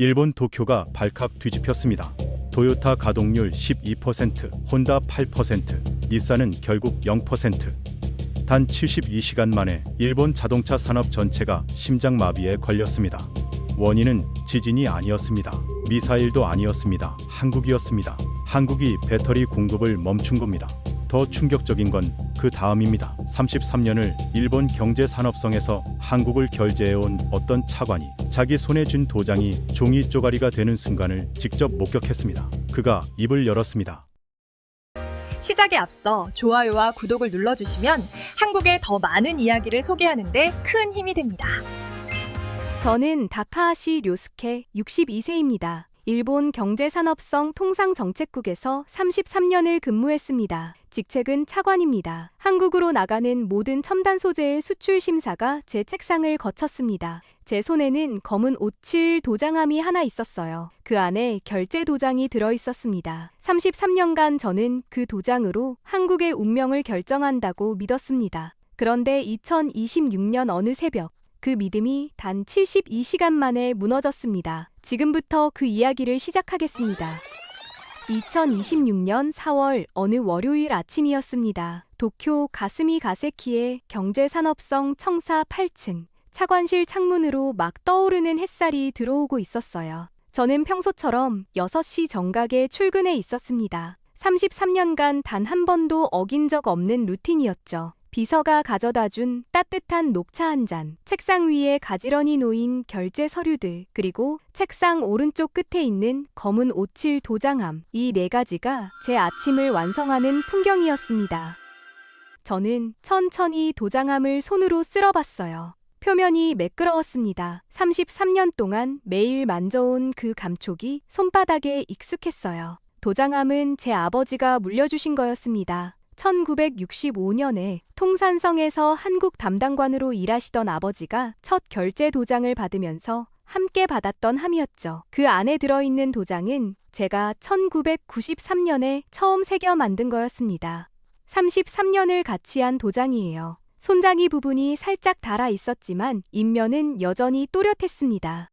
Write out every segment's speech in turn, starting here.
일본 도쿄가 발칵 뒤집혔습니다. 토요타 가동률 12%, 혼다 8%, 닛산은 결국 0%. 단 72시간 만에 일본 자동차 산업 전체가 심장마비에 걸렸습니다. 원인은 지진이 아니었습니다. 미사일도 아니었습니다. 한국이었습니다. 한국이 배터리 공급을 멈춘 겁니다. 더 충격적인 건 그 다음입니다. 33년을 일본 경제산업성에서 한국을 결제해온 어떤 차관이 자기 손에 쥔 도장이 종이 쪼가리가 되는 순간을 직접 목격했습니다. 그가 입을 열었습니다. 시작에 앞서 좋아요와 구독을 눌러주시면 한국의 더 많은 이야기를 소개하는 데 큰 힘이 됩니다. 저는 다카하시 료스케 62세입니다. 일본 경제산업성 통상정책국에서 33년을 근무했습니다. 직책은 차관입니다. 한국으로 나가는 모든 첨단 소재의 수출 심사가 제 책상을 거쳤습니다. 제 손에는 검은 57 도장함이 하나 있었어요. 그 안에 결제 도장이 들어있었습니다. 33년간 저는 그 도장으로 한국의 운명을 결정한다고 믿었습니다. 그런데 2026년 어느 새벽, 그 믿음이 단 72시간 만에 무너졌습니다. 지금부터 그 이야기를 시작하겠습니다. 2026년 4월 어느 월요일 아침이었습니다. 도쿄 가스미 가세키의 경제산업성 청사 8층. 차관실 창문으로 막 떠오르는 햇살이 들어오고 있었어요. 저는 평소처럼 6시 정각에 출근해 있었습니다. 33년간 단 한 번도 어긴 적 없는 루틴이었죠. 비서가 가져다 준 따뜻한 녹차 한 잔, 책상 위에 가지런히 놓인 결제 서류들, 그리고 책상 오른쪽 끝에 있는 검은 57 도장함, 이 네 가지가 제 아침을 완성하는 풍경이었습니다. 저는 천천히 도장함을 손으로 쓸어봤어요. 표면이 매끄러웠습니다. 33년 동안 매일 만져온 그 감촉이 손바닥에 익숙했어요. 도장함은 제 아버지가 물려주신 거였습니다. 1965년에 통산성에서 한국 담당관으로 일하시던 아버지가 첫 결제 도장을 받으면서 함께 받았던 함이었죠. 그 안에 들어있는 도장은 제가 1993년에 처음 새겨 만든 거였습니다. 33년을 같이 한 도장이에요. 손잡이 부분이 살짝 닳아 있었지만 인면은 여전히 또렷했습니다.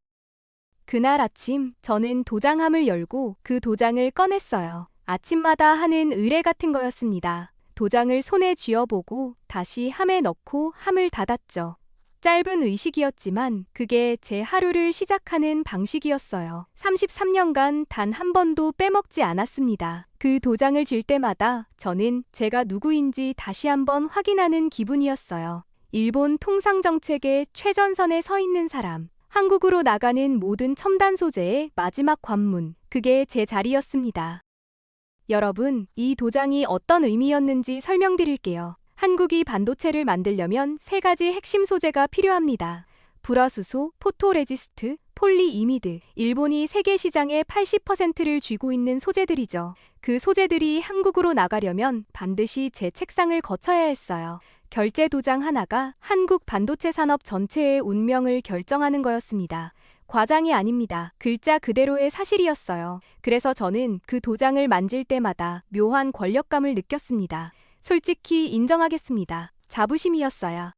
그날 아침 저는 도장함을 열고 그 도장을 꺼냈어요. 아침마다 하는 의례 같은 거였습니다. 도장을 손에 쥐어보고 다시 함에 넣고 함을 닫았죠. 짧은 의식이었지만 그게 제 하루를 시작하는 방식이었어요. 33년간 단 한 번도 빼먹지 않았습니다. 그 도장을 쥘 때마다 저는 제가 누구인지 다시 한번 확인하는 기분이었어요. 일본 통상정책의 최전선에 서 있는 사람, 한국으로 나가는 모든 첨단 소재의 마지막 관문, 그게 제 자리였습니다. 여러분, 이 도장이 어떤 의미였는지 설명드릴게요. 한국이 반도체를 만들려면 세 가지 핵심 소재가 필요합니다. 불화수소, 포토레지스트, 폴리이미드. 일본이 세계 시장의 80%를 쥐고 있는 소재들이죠. 그 소재들이 한국으로 나가려면 반드시 제 책상을 거쳐야 했어요. 결제 도장 하나가 한국 반도체 산업 전체의 운명을 결정하는 거였습니다. 과장이 아닙니다. 글자 그대로의 사실이었어요. 그래서 저는 그 도장을 만질 때마다 묘한 권력감을 느꼈습니다. 솔직히 인정하겠습니다. 자부심이었어요.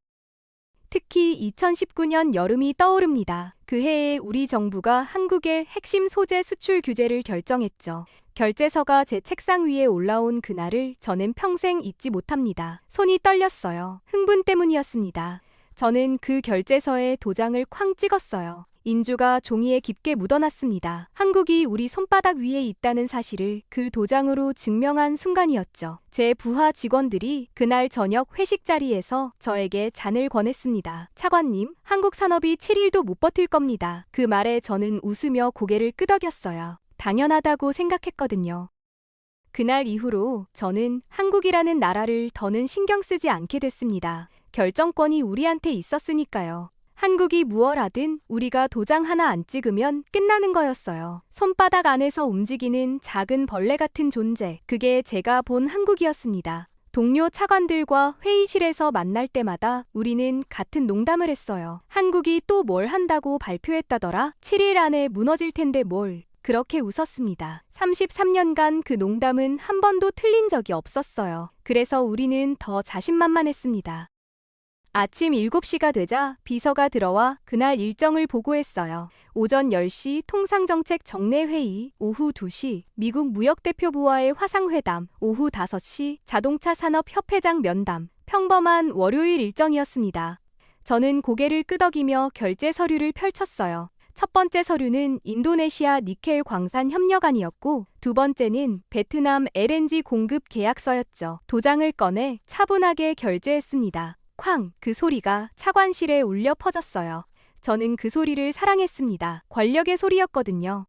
특히 2019년 여름이 떠오릅니다. 그 해에 우리 정부가 한국의 핵심 소재 수출 규제를 결정했죠. 결제서가 제 책상 위에 올라온 그날을 저는 평생 잊지 못합니다. 손이 떨렸어요. 흥분 때문이었습니다. 저는 그 결제서에 도장을 쾅 찍었어요. 인주가 종이에 깊게 묻어났습니다. 한국이 우리 손바닥 위에 있다는 사실을 그 도장으로 증명한 순간이었죠. 제 부하 직원들이 그날 저녁 회식 자리에서 저에게 잔을 권했습니다. 차관님, 한국 산업이 7일도 못 버틸 겁니다. 그 말에 저는 웃으며 고개를 끄덕였어요. 당연하다고 생각했거든요. 그날 이후로 저는 한국이라는 나라를 더는 신경 쓰지 않게 됐습니다. 결정권이 우리한테 있었으니까요. 한국이 무얼 하든 우리가 도장 하나 안 찍으면 끝나는 거였어요. 손바닥 안에서 움직이는 작은 벌레 같은 존재, 그게 제가 본 한국이었습니다. 동료 차관들과 회의실에서 만날 때마다 우리는 같은 농담을 했어요. 한국이 또 뭘 한다고 발표했다더라? 7일 안에 무너질 텐데 뭘. 그렇게 웃었습니다. 33년간 그 농담은 한 번도 틀린 적이 없었어요. 그래서 우리는 더 자신만만했습니다. 아침 7시가 되자 비서가 들어와 그날 일정을 보고했어요. 오전 10시 통상정책 정례회의, 오후 2시 미국 무역대표부와의 화상회담, 오후 5시 자동차 산업협회장 면담. 평범한 월요일 일정이었습니다. 저는 고개를 끄덕이며 결제 서류를 펼쳤어요. 첫 번째 서류는 인도네시아 니켈 광산 협력안이었고 두 번째는 베트남 LNG 공급 계약서였죠. 도장을 꺼내 차분하게 결제했습니다. 쾅! 그 소리가 차관실에 울려 퍼졌어요. 저는 그 소리를 사랑했습니다. 권력의 소리였거든요.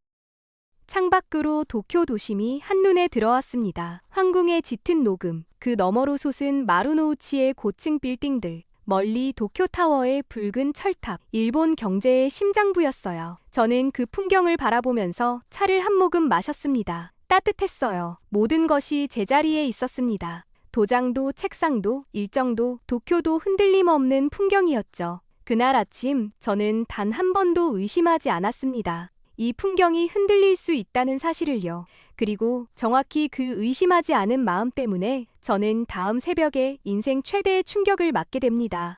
창밖으로 도쿄 도심이 한눈에 들어왔습니다. 황궁의 짙은 녹음, 그 너머로 솟은 마루노우치의 고층 빌딩들, 멀리 도쿄타워의 붉은 철탑, 일본 경제의 심장부였어요. 저는 그 풍경을 바라보면서 차를 한 모금 마셨습니다. 따뜻했어요. 모든 것이 제자리에 있었습니다. 도장도 책상도 일정도 도쿄도 흔들림 없는 풍경이었죠. 그날 아침 저는 단 한 번도 의심하지 않았습니다. 이 풍경이 흔들릴 수 있다는 사실을요. 그리고 정확히 그 의심하지 않은 마음 때문에 저는 다음 새벽에 인생 최대의 충격을 맞게 됩니다.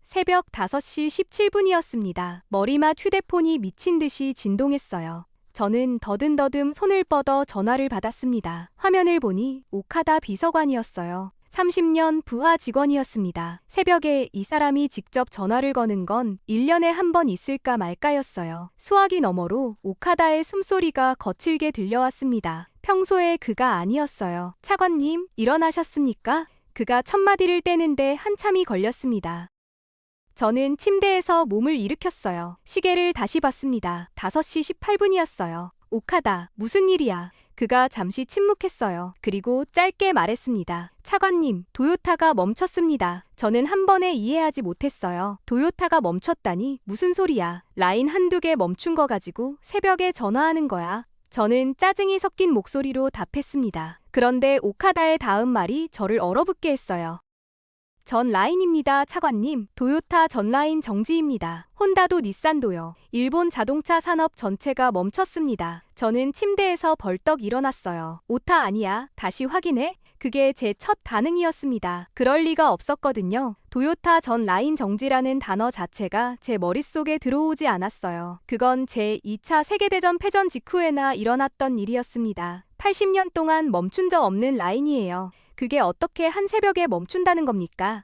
새벽 5시 17분이었습니다. 머리맡 휴대폰이 미친 듯이 진동했어요. 저는 더듬더듬 손을 뻗어 전화를 받았습니다. 화면을 보니 오카다 비서관이었어요. 30년 부하 직원이었습니다. 새벽에 이 사람이 직접 전화를 거는 건 1년에 한 번 있을까 말까였어요. 수화기 너머로 오카다의 숨소리가 거칠게 들려왔습니다. 평소에 그가 아니었어요. 차관님, 일어나셨습니까? 그가 첫 마디를 떼는데 한참이 걸렸습니다. 저는 침대에서 몸을 일으켰어요. 시계를 다시 봤습니다. 5시 18분이었어요. 오카다, 무슨 일이야? 그가 잠시 침묵했어요. 그리고 짧게 말했습니다. 차관님, 도요타가 멈췄습니다. 저는 한 번에 이해하지 못했어요. 도요타가 멈췄다니 무슨 소리야? 라인 한두 개 멈춘 거 가지고 새벽에 전화하는 거야. 저는 짜증이 섞인 목소리로 답했습니다. 그런데 오카다의 다음 말이 저를 얼어붙게 했어요. 전 라인입니다, 차관님. 도요타 전 라인 정지입니다. 혼다도 닛산도요. 일본 자동차 산업 전체가 멈췄습니다. 저는 침대에서 벌떡 일어났어요. 오타 아니야. 다시 확인해. 그게 제 첫 반응이었습니다. 그럴 리가 없었거든요. 도요타 전 라인 정지라는 단어 자체가 제 머릿속에 들어오지 않았어요. 그건 제 2차 세계대전 패전 직후에나 일어났던 일이었습니다. 80년 동안 멈춘 적 없는 라인이에요. 그게 어떻게 한 새벽에 멈춘다는 겁니까?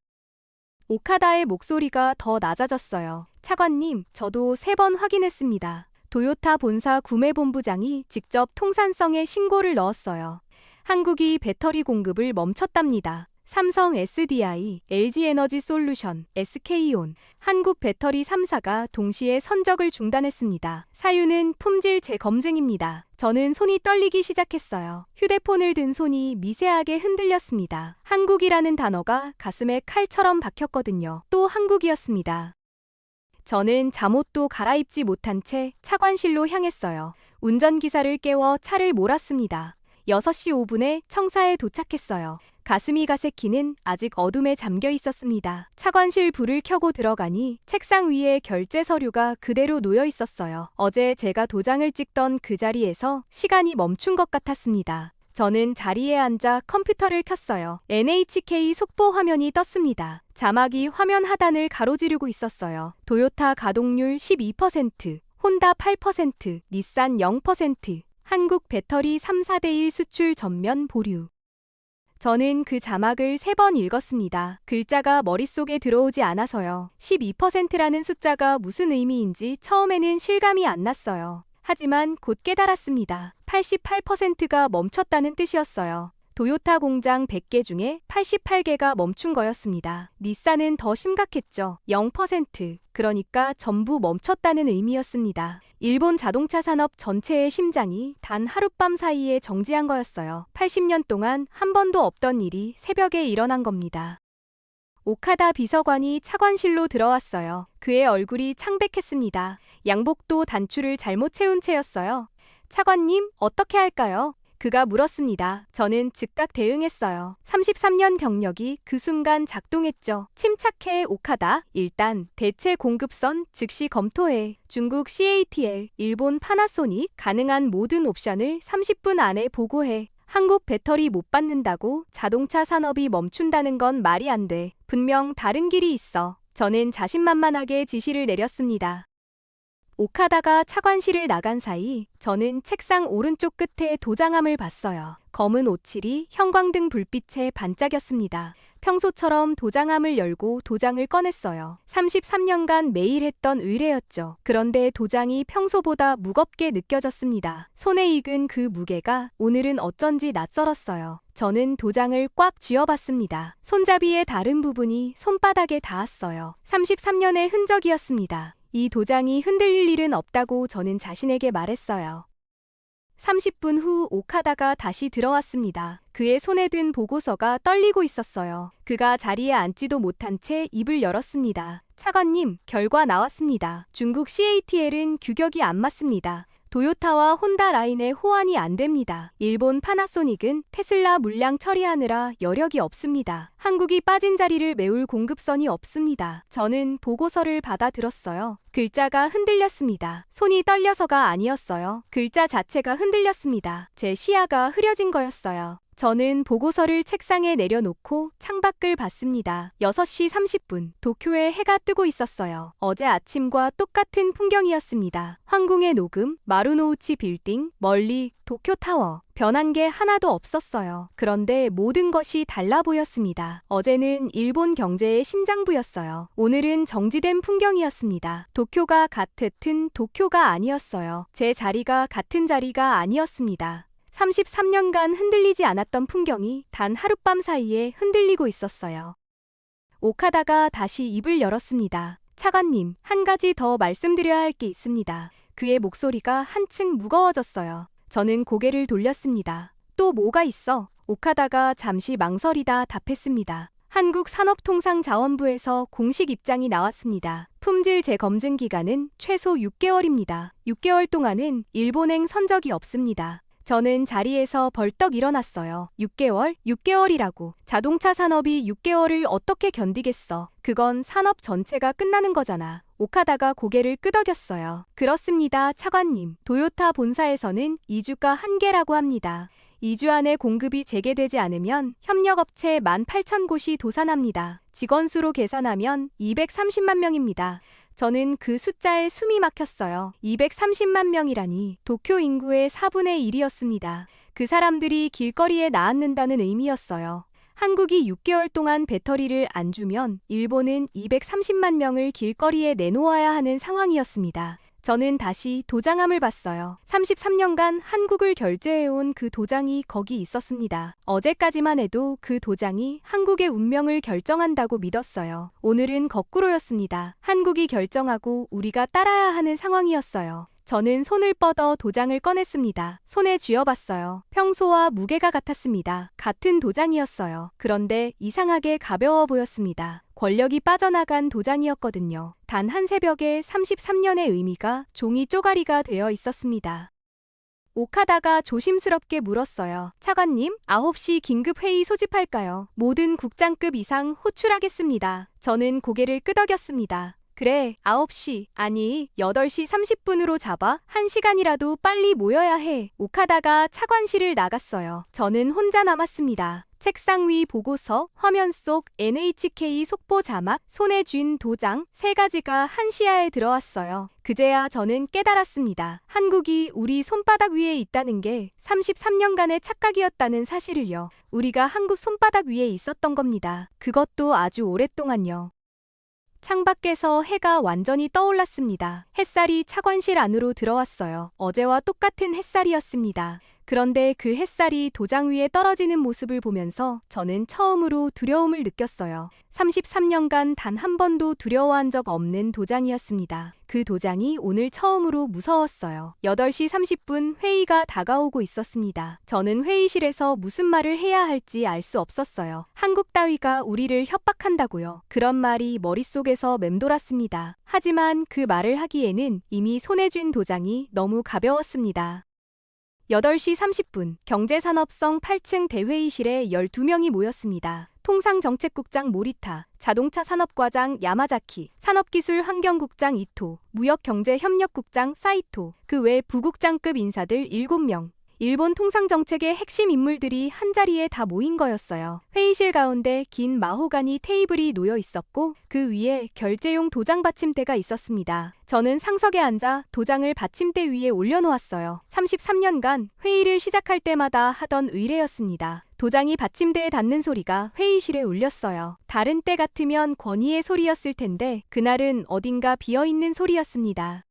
오카다의 목소리가 더 낮아졌어요. 차관님, 저도 3번 확인했습니다. 도요타 본사 구매본부장이 직접 통산성에 신고를 넣었어요. 한국이 배터리 공급을 멈췄답니다. 삼성 SDI, LG에너지솔루션, SK온, 한국배터리 3사가 동시에 선적을 중단했습니다. 사유는 품질 재검증입니다. 저는 손이 떨리기 시작했어요. 휴대폰을 든 손이 미세하게 흔들렸습니다. 한국이라는 단어가 가슴에 칼처럼 박혔거든요. 또 한국이었습니다. 저는 잠옷도 갈아입지 못한 채 차관실로 향했어요. 운전기사를 깨워 차를 몰았습니다. 6시 5분에 청사에 도착했어요. 가슴이 가새키는 아직 어둠에 잠겨 있었습니다. 차관실 불을 켜고 들어가니 책상 위에 결제 서류가 그대로 놓여 있었어요. 어제 제가 도장을 찍던 그 자리에서 시간이 멈춘 것 같았습니다. 저는 자리에 앉아 컴퓨터를 켰어요. NHK 속보 화면이 떴습니다. 자막이 화면 하단을 가로지르고 있었어요. 도요타 가동률 12%, 혼다 8%, 닛산 0%, 한국 배터리 3, 4대1 수출 전면 보류. 저는 그 자막을 3번 읽었습니다. 글자가 머릿속에 들어오지 않아서요. 12%라는 숫자가 무슨 의미인지 처음에는 실감이 안 났어요. 하지만 곧 깨달았습니다. 88%가 멈췄다는 뜻이었어요. 도요타 공장 100개 중에 88개가 멈춘 거였습니다. 닛산은 더 심각했죠. 0%. 그러니까 전부 멈췄다는 의미였습니다. 일본 자동차 산업 전체의 심장이 단 하룻밤 사이에 정지한 거였어요. 80년 동안 한 번도 없던 일이 새벽에 일어난 겁니다. 오카다 비서관이 차관실로 들어왔어요. 그의 얼굴이 창백했습니다. 양복도 단추를 잘못 채운 채였어요. 차관님, 어떻게 할까요? 그가 물었습니다. 저는 즉각 대응했어요. 33년 경력이 그 순간 작동했죠. 침착해, 오카다. 일단 대체 공급선 즉시 검토해. 중국 CATL, 일본 파나소닉, 가능한 모든 옵션을 30분 안에 보고해. 한국 배터리 못 받는다고 자동차 산업이 멈춘다는 건 말이 안 돼. 분명 다른 길이 있어. 저는 자신만만하게 지시를 내렸습니다. 오카다가 차관실을 나간 사이 저는 책상 오른쪽 끝에 도장함을 봤어요. 검은 오칠이 형광등 불빛에 반짝였습니다. 평소처럼 도장함을 열고 도장을 꺼냈어요. 33년간 매일 했던 의뢰였죠. 그런데 도장이 평소보다 무겁게 느껴졌습니다. 손에 익은 그 무게가 오늘은 어쩐지 낯설었어요. 저는 도장을 꽉 쥐어봤습니다. 손잡이의 다른 부분이 손바닥에 닿았어요. 33년의 흔적이었습니다. 이 도장이 흔들릴 일은 없다고 저는 자신에게 말했어요. 30분 후 오카다가 다시 들어왔습니다. 그의 손에 든 보고서가 떨리고 있었어요. 그가 자리에 앉지도 못한 채 입을 열었습니다. 차관님, 결과 나왔습니다. 중국 CATL은 규격이 안 맞습니다. 도요타와 혼다 라인의 호환이 안 됩니다. 일본 파나소닉은 테슬라 물량 처리하느라 여력이 없습니다. 한국이 빠진 자리를 메울 공급선이 없습니다. 저는 보고서를 받아들었어요. 글자가 흔들렸습니다. 손이 떨려서가 아니었어요. 글자 자체가 흔들렸습니다. 제 시야가 흐려진 거였어요. 저는 보고서를 책상에 내려놓고 창밖을 봤습니다. 6시 30분, 도쿄에 해가 뜨고 있었어요. 어제 아침과 똑같은 풍경이었습니다. 황궁의 녹음, 마루노우치 빌딩, 멀리 도쿄타워. 변한 게 하나도 없었어요. 그런데 모든 것이 달라 보였습니다. 어제는 일본 경제의 심장부였어요. 오늘은 정지된 풍경이었습니다. 도쿄가 같은 도쿄가 아니었어요. 제 자리가 같은 자리가 아니었습니다. 33년간 흔들리지 않았던 풍경이 단 하룻밤 사이에 흔들리고 있었어요. 오카다가 다시 입을 열었습니다. 차관님, 한 가지 더 말씀드려야 할 게 있습니다. 그의 목소리가 한층 무거워졌어요. 저는 고개를 돌렸습니다. 또 뭐가 있어? 오카다가 잠시 망설이다 답했습니다. 한국산업통상자원부에서 공식 입장이 나왔습니다. 품질 재검증 기간은 최소 6개월입니다. 6개월 동안은 일본행 선적이 없습니다. 저는 자리에서 벌떡 일어났어요. 6개월? 6개월이라고. 자동차 산업이 6개월을 어떻게 견디겠어. 그건 산업 전체가 끝나는 거잖아. 오카다가 고개를 끄덕였어요. 그렇습니다, 차관님. 도요타 본사에서는 2주가 한계라고 합니다. 2주 안에 공급이 재개되지 않으면 협력업체 18,000곳이 도산합니다. 직원 수로 계산하면 230만 명입니다. 저는 그 숫자에 숨이 막혔어요. 230만 명이라니 도쿄 인구의 4분의 1이었습니다. 그 사람들이 길거리에 나앉는다는 의미였어요. 한국이 6개월 동안 배터리를 안 주면 일본은 230만 명을 길거리에 내놓아야 하는 상황이었습니다. 저는 다시 도장함을 봤어요. 33년간 한국을 결제해온 그 도장이 거기 있었습니다. 어제까지만 해도 그 도장이 한국의 운명을 결정한다고 믿었어요. 오늘은 거꾸로였습니다. 한국이 결정하고 우리가 따라야 하는 상황이었어요. 저는 손을 뻗어 도장을 꺼냈습니다. 손에 쥐어봤어요. 평소와 무게가 같았습니다. 같은 도장이었어요. 그런데 이상하게 가벼워 보였습니다. 권력이 빠져나간 도장이었거든요. 단 한 새벽에 33년의 의미가 종이 쪼가리가 되어 있었습니다. 오카다가 조심스럽게 물었어요. 차관님, 9시 긴급회의 소집할까요? 모든 국장급 이상 호출하겠습니다. 저는 고개를 끄덕였습니다. 그래, 9시, 아니 8시 30분으로 잡아. 1시간이라도 빨리 모여야 해. 오카다가 차관실을 나갔어요. 저는 혼자 남았습니다. 책상 위 보고서, 화면 속 NHK 속보 자막, 손에 쥔 도장, 세 가지가 한 시야에 들어왔어요. 그제야 저는 깨달았습니다. 한국이 우리 손바닥 위에 있다는 게 33년간의 착각이었다는 사실을요. 우리가 한국 손바닥 위에 있었던 겁니다. 그것도 아주 오랫동안요. 창밖에서 해가 완전히 떠올랐습니다. 햇살이 차관실 안으로 들어왔어요. 어제와 똑같은 햇살이었습니다. 그런데 그 햇살이 도장 위에 떨어지는 모습을 보면서 저는 처음으로 두려움을 느꼈어요. 33년간 단 한 번도 두려워한 적 없는 도장이었습니다. 그 도장이 오늘 처음으로 무서웠어요. 8시 30분 회의가 다가오고 있었습니다. 저는 회의실에서 무슨 말을 해야 할지 알 수 없었어요. 한국 따위가 우리를 협박한다고요. 그런 말이 머릿속에서 맴돌았습니다. 하지만 그 말을 하기에는 이미 손에 쥔 도장이 너무 가벼웠습니다. 8시 30분 경제산업성 8층 대회의실에 12명이 모였습니다. 통상정책국장 모리타, 자동차 산업과장 야마자키, 산업기술환경국장 이토, 무역경제협력국장 사이토, 그 외 부국장급 인사들 7명. 일본 통상 정책의 핵심 인물들이 한자리에 다 모인 거였어요. 회의실 가운데 긴 마호가니 테이블이 놓여 있었고 그 위에 결제용 도장 받침대가 있었습니다. 저는 상석에 앉아 도장을 받침대 위에 올려놓았어요. 33년간 회의를 시작할 때마다 하던 의례였습니다. 도장이 받침대에 닿는 소리가 회의실에 울렸어요. 다른 때 같으면 권위의 소리였을 텐데 그날은 어딘가 비어있는 소리였습니다.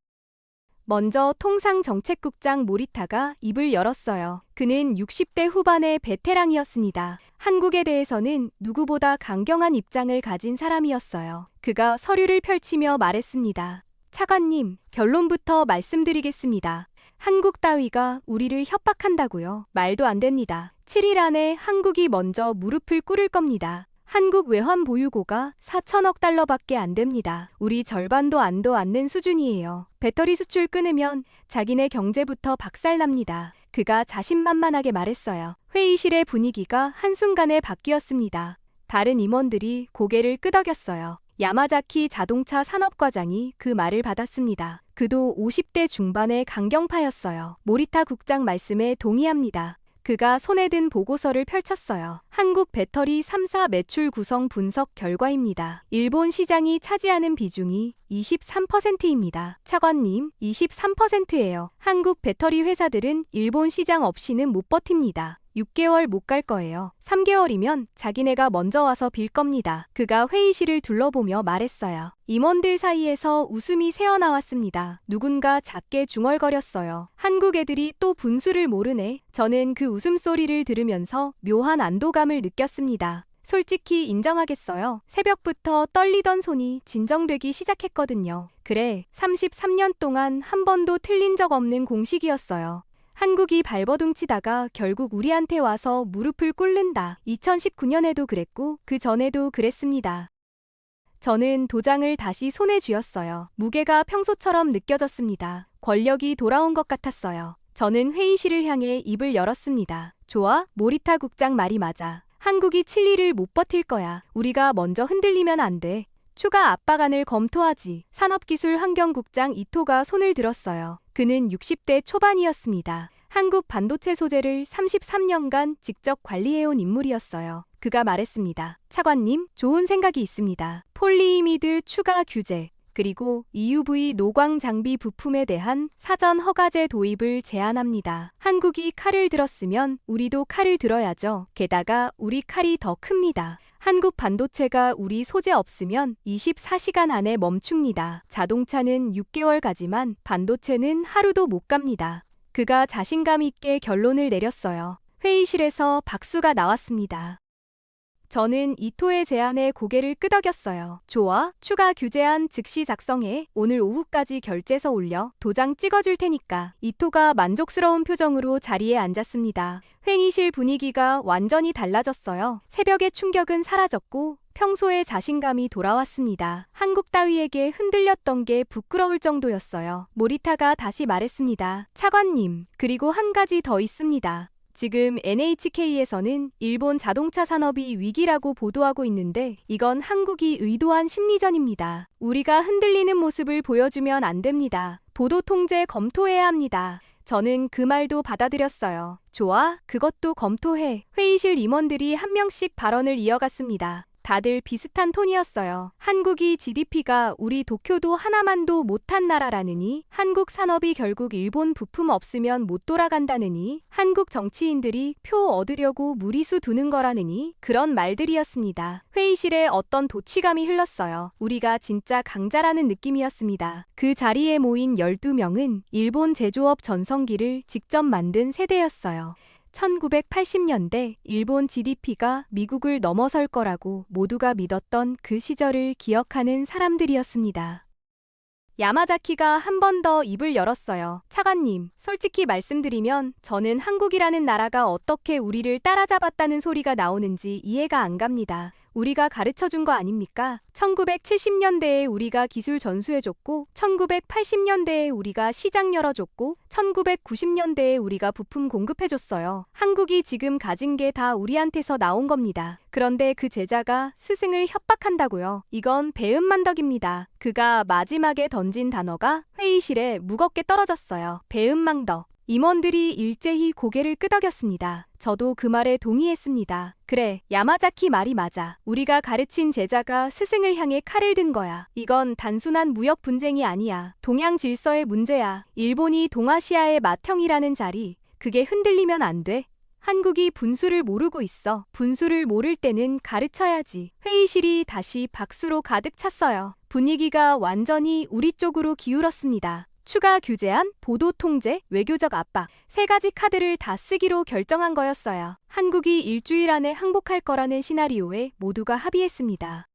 먼저 통상정책국장 모리타가 입을 열었어요. 그는 60대 후반의 베테랑이었습니다. 한국에 대해서는 누구보다 강경한 입장을 가진 사람이었어요. 그가 서류를 펼치며 말했습니다. 차관님, 결론부터 말씀드리겠습니다. 한국 따위가 우리를 협박한다고요? 말도 안 됩니다. 7일 안에 한국이 먼저 무릎을 꿇을 겁니다. 한국 외환 보유고가 4천억 달러밖에 안 됩니다. 우리 절반도 안도 않는 수준이에요. 배터리 수출 끊으면 자기네 경제부터 박살납니다. 그가 자신만만하게 말했어요. 회의실의 분위기가 한순간에 바뀌었습니다. 다른 임원들이 고개를 끄덕였어요. 야마자키 자동차 산업과장이 그 말을 받았습니다. 그도 50대 중반의 강경파였어요. 모리타 국장 말씀에 동의합니다. 그가 손에 든 보고서를 펼쳤어요. 한국 배터리 3사 매출 구성 분석 결과입니다. 일본 시장이 차지하는 비중이 23%입니다. 차관님, 23%예요. 한국 배터리 회사들은 일본 시장 없이는 못 버팁니다. 6개월 못 갈 거예요. 3개월이면 자기네가 먼저 와서 빌 겁니다. 그가 회의실을 둘러보며 말했어요. 임원들 사이에서 웃음이 새어나왔습니다. 누군가 작게 중얼거렸어요. 한국 애들이 또 분수를 모르네. 저는 그 웃음소리를 들으면서 묘한 안도감을 느꼈습니다. 솔직히 인정하겠어요. 새벽부터 떨리던 손이 진정되기 시작했거든요. 그래, 33년 동안 한 번도 틀린 적 없는 공식이었어요. 한국이 발버둥 치다가 결국 우리한테 와서 무릎을 꿇는다. 2019년에도 그랬고 그 전에도 그랬습니다. 저는 도장을 다시 손에 쥐었어요. 무게가 평소처럼 느껴졌습니다. 권력이 돌아온 것 같았어요. 저는 회의실을 향해 입을 열었습니다. 좋아, 모리타 국장 말이 맞아. 한국이 칠리를 못 버틸 거야. 우리가 먼저 흔들리면 안 돼. 추가 압박안을 검토하지. 산업기술환경국장 이토가 손을 들었어요. 그는 60대 초반이었습니다. 한국 반도체 소재를 33년간 직접 관리해온 인물이었어요. 그가 말했습니다. 차관님, 좋은 생각이 있습니다. 폴리이미드 추가 규제, 그리고 EUV 노광 장비 부품에 대한 사전 허가제 도입을 제안합니다. 한국이 칼을 들었으면 우리도 칼을 들어야죠. 게다가 우리 칼이 더 큽니다. 한국 반도체가 우리 소재 없으면 24시간 안에 멈춥니다. 자동차는 6개월 가지만 반도체는 하루도 못 갑니다. 그가 자신감 있게 결론을 내렸어요. 회의실에서 박수가 나왔습니다. 저는 이토의 제안에 고개를 끄덕였어요. 좋아, 추가 규제안 즉시 작성해. 오늘 오후까지 결제서 올려. 도장 찍어줄 테니까. 이토가 만족스러운 표정으로 자리에 앉았습니다. 회의실 분위기가 완전히 달라졌어요. 새벽의 충격은 사라졌고 평소의 자신감이 돌아왔습니다. 한국 따위에게 흔들렸던 게 부끄러울 정도였어요. 모리타가 다시 말했습니다. 차관님, 그리고 한 가지 더 있습니다. 지금 NHK에서는 일본 자동차 산업이 위기라고 보도하고 있는데 이건 한국이 의도한 심리전입니다. 우리가 흔들리는 모습을 보여주면 안 됩니다. 보도 통제 검토해야 합니다. 저는 그 말도 받아들였어요. 좋아, 그것도 검토해. 회의실 임원들이 한 명씩 발언을 이어갔습니다. 다들 비슷한 톤이었어요. 한국이 GDP가 우리 도쿄도 하나만도 못한 나라라느니, 한국 산업이 결국 일본 부품 없으면 못 돌아간다느니, 한국 정치인들이 표 얻으려고 무리수 두는 거라느니, 그런 말들이었습니다. 회의실에 어떤 도취감이 흘렀어요. 우리가 진짜 강자라는 느낌이었습니다. 그 자리에 모인 12명은 일본 제조업 전성기를 직접 만든 세대였어요. 1980년대 일본 GDP가 미국을 넘어설 거라고 모두가 믿었던 그 시절을 기억하는 사람들이었습니다. 야마자키가 한 번 더 입을 열었어요. 차관님, 솔직히 말씀드리면 저는 한국이라는 나라가 어떻게 우리를 따라잡았다는 소리가 나오는지 이해가 안 갑니다. 우리가 가르쳐준 거 아닙니까? 1970년대에 우리가 기술 전수해줬고 1980년대에 우리가 시장 열어줬고 1990년대에 우리가 부품 공급해줬어요. 한국이 지금 가진 게 다 우리한테서 나온 겁니다. 그런데 그 제자가 스승을 협박한다고요. 이건 배은망덕입니다. 그가 마지막에 던진 단어가 회의실에 무겁게 떨어졌어요. 배은망덕. 임원들이 일제히 고개를 끄덕였습니다. 저도 그 말에 동의했습니다. 그래, 야마자키 말이 맞아. 우리가 가르친 제자가 스승을 향해 칼을 든 거야. 이건 단순한 무역 분쟁이 아니야. 동양 질서의 문제야. 일본이 동아시아의 맏형이라는 자리, 그게 흔들리면 안 돼. 한국이 분수를 모르고 있어. 분수를 모를 때는 가르쳐야지. 회의실이 다시 박수로 가득 찼어요. 분위기가 완전히 우리 쪽으로 기울었습니다. 추가 규제안, 보도 통제, 외교적 압박, 세 가지 카드를 다 쓰기로 결정한 거였어요. 한국이 일주일 안에 항복할 거라는 시나리오에 모두가 합의했습니다.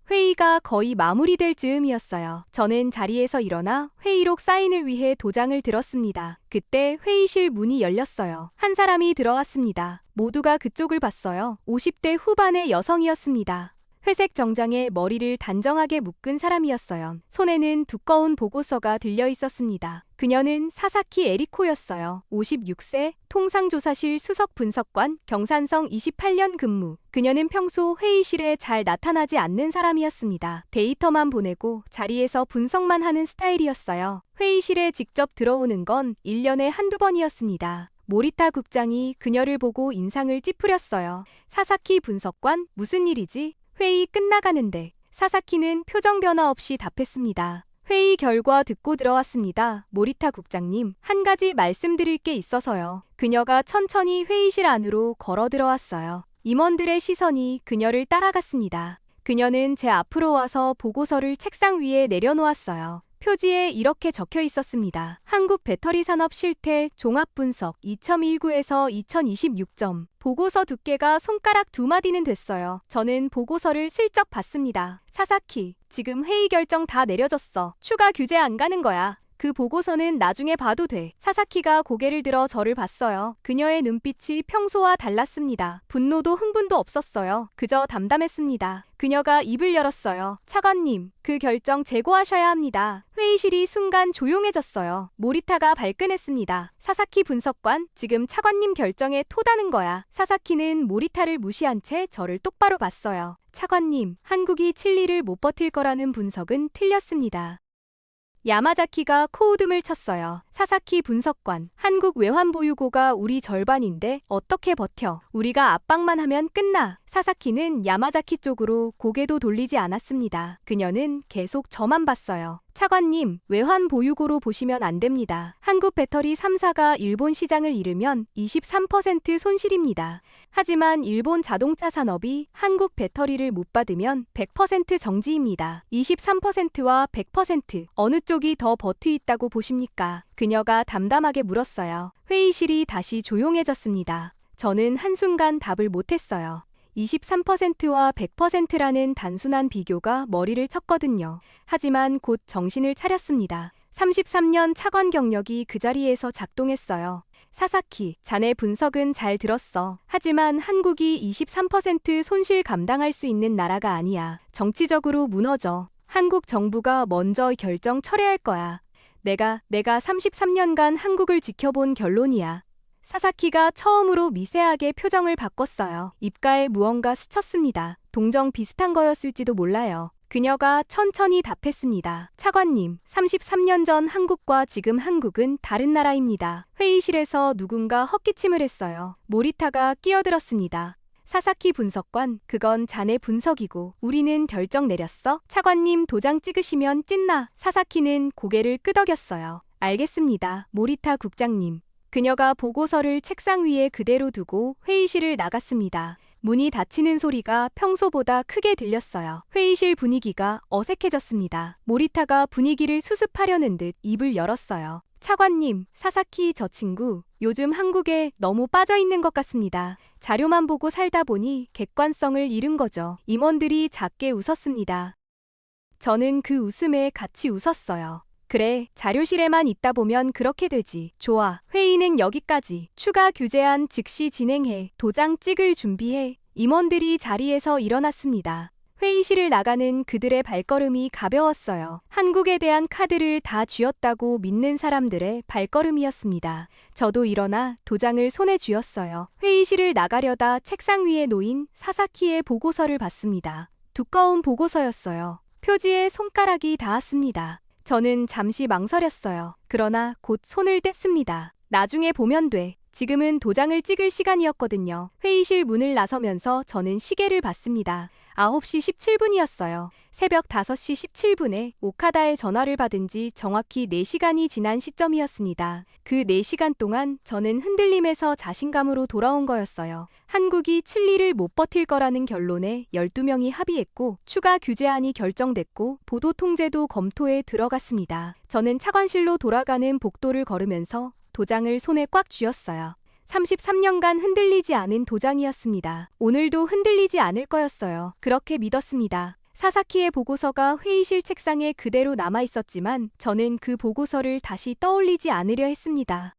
회의가 거의 마무리될 즈음이었어요. 저는 자리에서 일어나 회의록 사인을 위해 도장을 들었습니다. 그때 회의실 문이 열렸어요. 한 사람이 들어왔습니다. 모두가 그쪽을 봤어요. 50대 후반의 여성이었습니다. 회색 정장에 머리를 단정하게 묶은 사람이었어요. 손에는 두꺼운 보고서가 들려 있었습니다. 그녀는 사사키 에리코였어요. 56세, 통상조사실 수석 분석관, 경산성 28년 근무. 그녀는 평소 회의실에 잘 나타나지 않는 사람이었습니다. 데이터만 보내고 자리에서 분석만 하는 스타일이었어요. 회의실에 직접 들어오는 건 1년에 한두 번이었습니다. 모리타 국장이 그녀를 보고 인상을 찌푸렸어요. 사사키 분석관, 무슨 일이지? 회의 끝나가는데. 사사키는 표정 변화 없이 답했습니다. 회의 결과 듣고 들어왔습니다. 모리타 국장님, 한 가지 말씀드릴 게 있어서요. 그녀가 천천히 회의실 안으로 걸어 들어왔어요. 임원들의 시선이 그녀를 따라갔습니다. 그녀는 제 앞으로 와서 보고서를 책상 위에 내려놓았어요. 표지에 이렇게 적혀 있었습니다. 한국 배터리 산업 실태 종합 분석 2019에서 2026점. 보고서 두께가 손가락 2마디는 됐어요. 저는 보고서를 슬쩍 봤습니다. 사사키, 지금 회의 결정 다 내려졌어. 추가 규제 안 가는 거야. 그 보고서는 나중에 봐도 돼. 사사키가 고개를 들어 저를 봤어요. 그녀의 눈빛이 평소와 달랐습니다. 분노도 흥분도 없었어요. 그저 담담했습니다. 그녀가 입을 열었어요. 차관님, 그 결정 재고하셔야 합니다. 회의실이 순간 조용해졌어요. 모리타가 발끈했습니다. 사사키 분석관, 지금 차관님 결정에 토다는 거야. 사사키는 모리타를 무시한 채 저를 똑바로 봤어요. 차관님, 한국이 칠리를 못 버틸 거라는 분석은 틀렸습니다. 야마자키가 코웃음을 쳤어요. 사사키 분석관, 한국 외환보유고가 우리 절반인데 어떻게 버텨? 우리가 압박만 하면 끝나. 사사키는 야마자키 쪽으로 고개도 돌리지 않았습니다. 그녀는 계속 저만 봤어요. 차관님, 외환 보유고로 보시면 안 됩니다. 한국 배터리 3사가 일본 시장을 잃으면 23% 손실입니다. 하지만 일본 자동차 산업이 한국 배터리를 못 받으면 100% 정지입니다. 23%와 100% 어느 쪽이 더 버티 있다고 보십니까? 그녀가 담담하게 물었어요. 회의실이 다시 조용해졌습니다. 저는 한순간 답을 못했어요. 23%와 100%라는 단순한 비교가 머리를 쳤거든요. 하지만 곧 정신을 차렸습니다. 33년 차관 경력이 그 자리에서 작동했어요. 사사키, 자네 분석은 잘 들었어. 하지만 한국이 23% 손실 감당할 수 있는 나라가 아니야. 정치적으로 무너져. 한국 정부가 먼저 결정 철회할 거야. 내가 33년간 한국을 지켜본 결론이야. 사사키가 처음으로 미세하게 표정을 바꿨어요. 입가에 무언가 스쳤습니다. 동정 비슷한 거였을지도 몰라요. 그녀가 천천히 답했습니다. 차관님, 33년 전 한국과 지금 한국은 다른 나라입니다. 회의실에서 누군가 헛기침을 했어요. 모리타가 끼어들었습니다. 사사키 분석관, 그건 자네 분석이고 우리는 결정 내렸어? 차관님 도장 찍으시면 찐나. 사사키는 고개를 끄덕였어요. 알겠습니다. 모리타 국장님. 그녀가 보고서를 책상 위에 그대로 두고 회의실을 나갔습니다. 문이 닫히는 소리가 평소보다 크게 들렸어요. 회의실 분위기가 어색해졌습니다. 모리타가 분위기를 수습하려는 듯 입을 열었어요. 차관님, 사사키 저 친구 요즘 한국에 너무 빠져있는 것 같습니다. 자료만 보고 살다 보니 객관성을 잃은 거죠. 임원들이 작게 웃었습니다. 저는 그 웃음에 같이 웃었어요. 그래, 자료실에만 있다 보면 그렇게 되지. 좋아, 회의는 여기까지. 추가 규제안 즉시 진행해. 도장 찍을 준비해. 임원들이 자리에서 일어났습니다. 회의실을 나가는 그들의 발걸음이 가벼웠어요. 한국에 대한 카드를 다 쥐었다고 믿는 사람들의 발걸음이었습니다. 저도 일어나 도장을 손에 쥐었어요. 회의실을 나가려다 책상 위에 놓인 사사키의 보고서를 봤습니다. 두꺼운 보고서였어요. 표지에 손가락이 닿았습니다. 저는 잠시 망설였어요. 그러나 곧 손을 뗐습니다. 나중에 보면 돼. 지금은 도장을 찍을 시간이었거든요. 회의실 문을 나서면서 저는 시계를 봤습니다. 9시 17분이었어요. 새벽 5시 17분에 오카다의 전화를 받은 지 정확히 4시간이 지난 시점이었습니다. 그 4시간 동안 저는 흔들림에서 자신감으로 돌아온 거였어요. 한국이 칠리를 못 버틸 거라는 결론에 12명이 합의했고 추가 규제안이 결정됐고 보도 통제도 검토에 들어갔습니다. 저는 차관실로 돌아가는 복도를 걸으면서 도장을 손에 꽉 쥐었어요. 33년간 흔들리지 않은 도장이었습니다. 오늘도 흔들리지 않을 거였어요. 그렇게 믿었습니다. 사사키의 보고서가 회의실 책상에 그대로 남아 있었지만 저는 그 보고서를 다시 떠올리지 않으려 했습니다.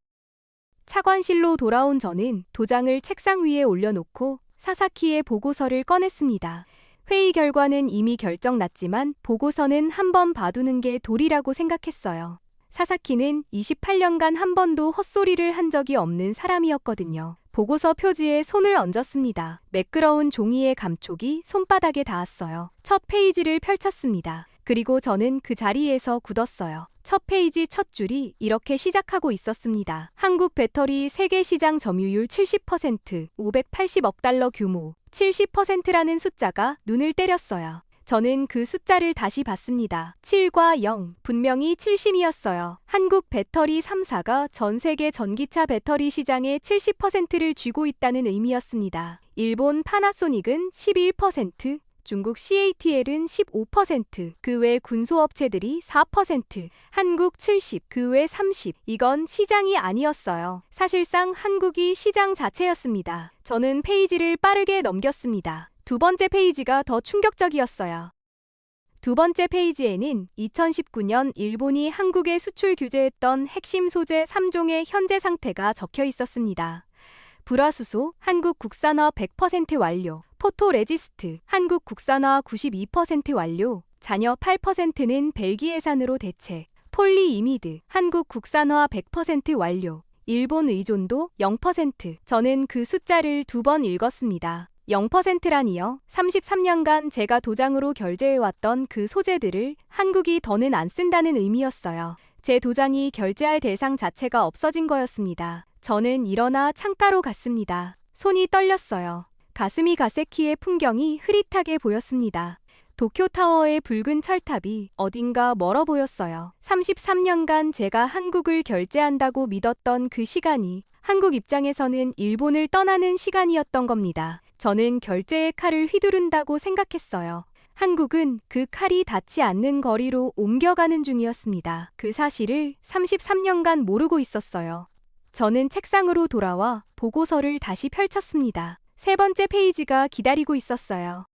차관실로 돌아온 저는 도장을 책상 위에 올려놓고 사사키의 보고서를 꺼냈습니다. 회의 결과는 이미 결정났지만 보고서는 한번 봐두는 게 도리라고 생각했어요. 사사키는 28년간 한 번도 헛소리를 한 적이 없는 사람이었거든요. 보고서 표지에 손을 얹었습니다. 매끄러운 종이의 감촉이 손바닥에 닿았어요. 첫 페이지를 펼쳤습니다. 그리고 저는 그 자리에서 굳었어요. 첫 페이지 첫 줄이 이렇게 시작하고 있었습니다. 한국 배터리 세계 시장 점유율 70%, 580억 달러 규모, 70%라는 숫자가 눈을 때렸어요. 저는 그 숫자를 다시 봤습니다. 7과 0, 분명히 70이었어요. 한국 배터리 3사가 전 세계 전기차 배터리 시장의 70%를 쥐고 있다는 의미였습니다. 일본 파나소닉은 11%, 중국 CATL은 15%, 그 외 군소업체들이 4%, 한국 70, 그 외 30. 이건 시장이 아니었어요. 사실상 한국이 시장 자체였습니다. 저는 페이지를 빠르게 넘겼습니다. 두 번째 페이지가 더 충격적이었어요. 두 번째 페이지에는 2019년 일본이 한국에 수출 규제했던 핵심 소재 3종의 현재 상태가 적혀 있었습니다. 불화수소, 한국 국산화 100% 완료, 포토레지스트, 한국 국산화 92% 완료, 잔여 8%는 벨기에산으로 대체, 폴리이미드, 한국 국산화 100% 완료, 일본 의존도 0%. 저는 그 숫자를 2번 읽었습니다. 0%라니요. 33년간 제가 도장으로 결제해왔던 그 소재들을 한국이 더는 안 쓴다는 의미였어요. 제 도장이 결제할 대상 자체가 없어진 거였습니다. 저는 일어나 창가로 갔습니다. 손이 떨렸어요. 가스미 가세키의 풍경이 흐릿하게 보였습니다. 도쿄타워의 붉은 철탑이 어딘가 멀어 보였어요. 33년간 제가 한국을 결제한다고 믿었던 그 시간이 한국 입장에서는 일본을 떠나는 시간이었던 겁니다. 저는 결제의 칼을 휘두른다고 생각했어요. 한국은 그 칼이 닿지 않는 거리로 옮겨가는 중이었습니다. 그 사실을 33년간 모르고 있었어요. 저는 책상으로 돌아와 보고서를 다시 펼쳤습니다. 세 번째 페이지가 기다리고 있었어요.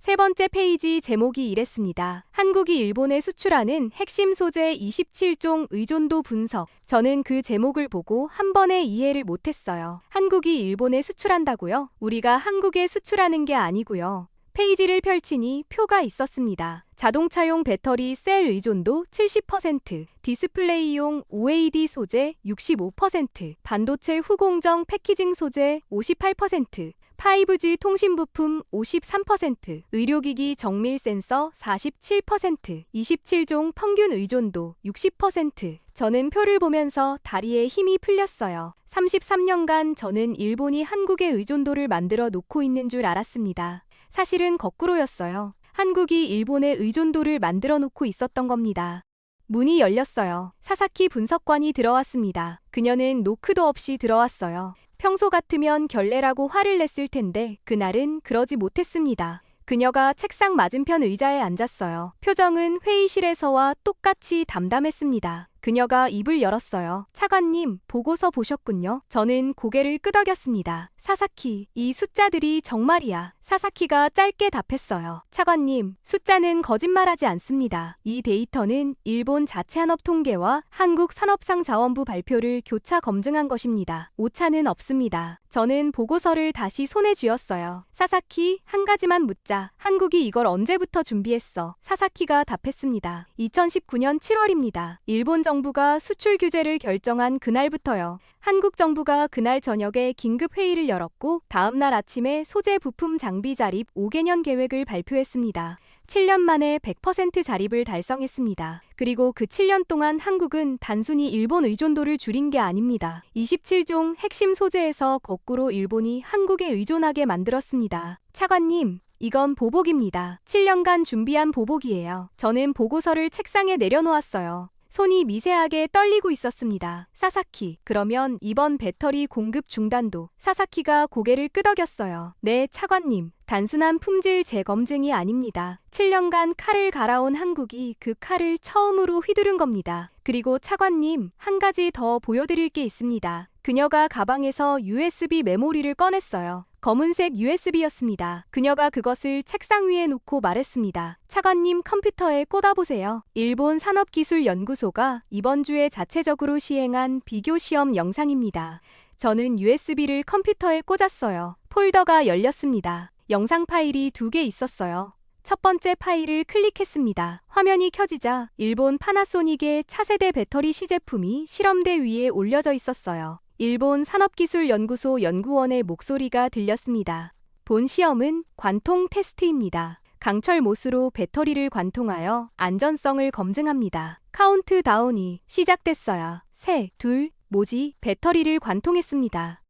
세 번째 페이지 제목이 이랬습니다. 한국이 일본에 수출하는 핵심 소재 27종 의존도 분석. 저는 그 제목을 보고 한 번에 이해를 못했어요. 한국이 일본에 수출한다고요? 우리가 한국에 수출하는 게 아니고요. 페이지를 펼치니 표가 있었습니다. 자동차용 배터리 셀 의존도 70%, 디스플레이용 OLED 소재 65%, 반도체 후공정 패키징 소재 58%, 5G 통신 부품 53%, 의료기기 정밀 센서 47%, 27종 평균 의존도 60%. 저는 표를 보면서 다리에 힘이 풀렸어요. 33년간 저는 일본이 한국의 의존도를 만들어 놓고 있는 줄 알았습니다. 사실은 거꾸로였어요. 한국이 일본의 의존도를 만들어 놓고 있었던 겁니다. 문이 열렸어요. 사사키 분석관이 들어왔습니다. 그녀는 노크도 없이 들어왔어요. 평소 같으면 결례라고 화를 냈을 텐데 그날은 그러지 못했습니다. 그녀가 책상 맞은편 의자에 앉았어요. 표정은 회의실에서와 똑같이 담담했습니다. 그녀가 입을 열었어요. 차관님, 보고서 보셨군요. 저는 고개를 끄덕였습니다. 사사키, 이 숫자들이 정말이야. 사사키가 짧게 답했어요. 차관님, 숫자는 거짓말하지 않습니다. 이 데이터는 일본 자체한업 통계와 한국 산업상자원부 발표를 교차 검증한 것입니다. 오차는 없습니다. 저는 보고서를 다시 손에 쥐었어요. 사사키, 한 가지만 묻자. 한국이 이걸 언제부터 준비했어? 사사키가 답했습니다. 2019년 7월입니다. 일본 정부가 수출 규제를 결정한 그날부터요. 한국 정부가 그날 저녁에 긴급 회의를 열었고 다음 날 아침에 소재 부품 장비 자립 5개년 계획을 발표했습니다. 7년 만에 100% 자립을 달성했습니다. 그리고 그 7년 동안 한국은 단순히 일본 의존도를 줄인 게 아닙니다. 27종 핵심 소재에서 거꾸로 일본이 한국에 의존하게 만들었습니다. 차관님, 이건 보복입니다. 7년간 준비한 보복이에요. 저는 보고서를 책상에 내려놓았어요. 손이 미세하게 떨리고 있었습니다. 사사키, 그러면 이번 배터리 공급 중단도? 사사키가 고개를 끄덕였어요. 네, 차관님. 단순한 품질 재검증이 아닙니다. 7년간 칼을 갈아온 한국이 그 칼을 처음으로 휘두른 겁니다. 그리고 차관님, 한 가지 더 보여드릴 게 있습니다. 그녀가 가방에서 USB 메모리를 꺼냈어요. 검은색 USB였습니다. 그녀가 그것을 책상 위에 놓고 말했습니다. 차관님 컴퓨터에 꽂아보세요. 일본 산업기술연구소가 이번 주에 자체적으로 시행한 비교 시험 영상입니다. 저는 USB를 컴퓨터에 꽂았어요. 폴더가 열렸습니다. 영상 파일이 2개 있었어요. 첫 번째 파일을 클릭했습니다. 화면이 켜지자 일본 파나소닉의 차세대 배터리 시제품이 실험대 위에 올려져 있었어요. 일본 산업기술연구소 연구원의 목소리가 들렸습니다. 본 시험은 관통 테스트입니다. 강철 못으로 배터리를 관통하여 안전성을 검증합니다. 카운트다운이 시작됐어요. 3, 2, 뭐지? 배터리를 관통했습니다.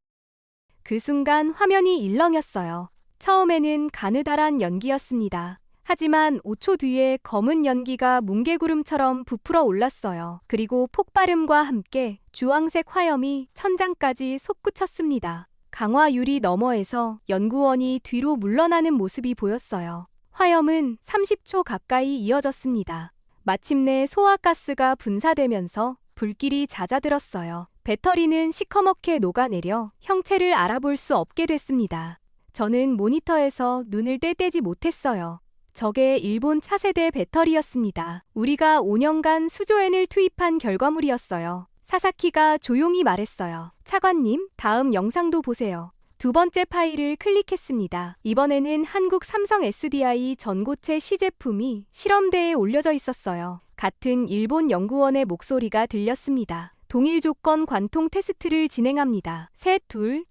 그 순간 화면이 일렁였어요. 처음에는 가느다란 연기였습니다. 하지만 5초 뒤에 검은 연기가 뭉게구름처럼 부풀어 올랐어요. 그리고 폭발음과 함께 주황색 화염이 천장까지 솟구쳤습니다. 강화 유리 너머에서 연구원이 뒤로 물러나는 모습이 보였어요. 화염은 30초 가까이 이어졌습니다. 마침내 소화가스가 분사되면서 불길이 잦아들었어요. 배터리는 시커멓게 녹아내려 형체를 알아볼 수 없게 됐습니다. 저는 모니터에서 눈을 떼지 못했어요. 저게 일본 차세대 배터리였습니다. 우리가 5년간 수조엔을 투입한 결과물이었어요. 사사키가 조용히 말했어요. 차관님, 다음 영상도 보세요. 두 번째 파일을 클릭했습니다. 이번에는 한국 삼성 SDI 전고체 시제품이 실험대에 올려져 있었어요. 같은 일본 연구원의 목소리가 들렸습니다. 동일 조건 관통 테스트를 진행합니다. 3, 2, 1,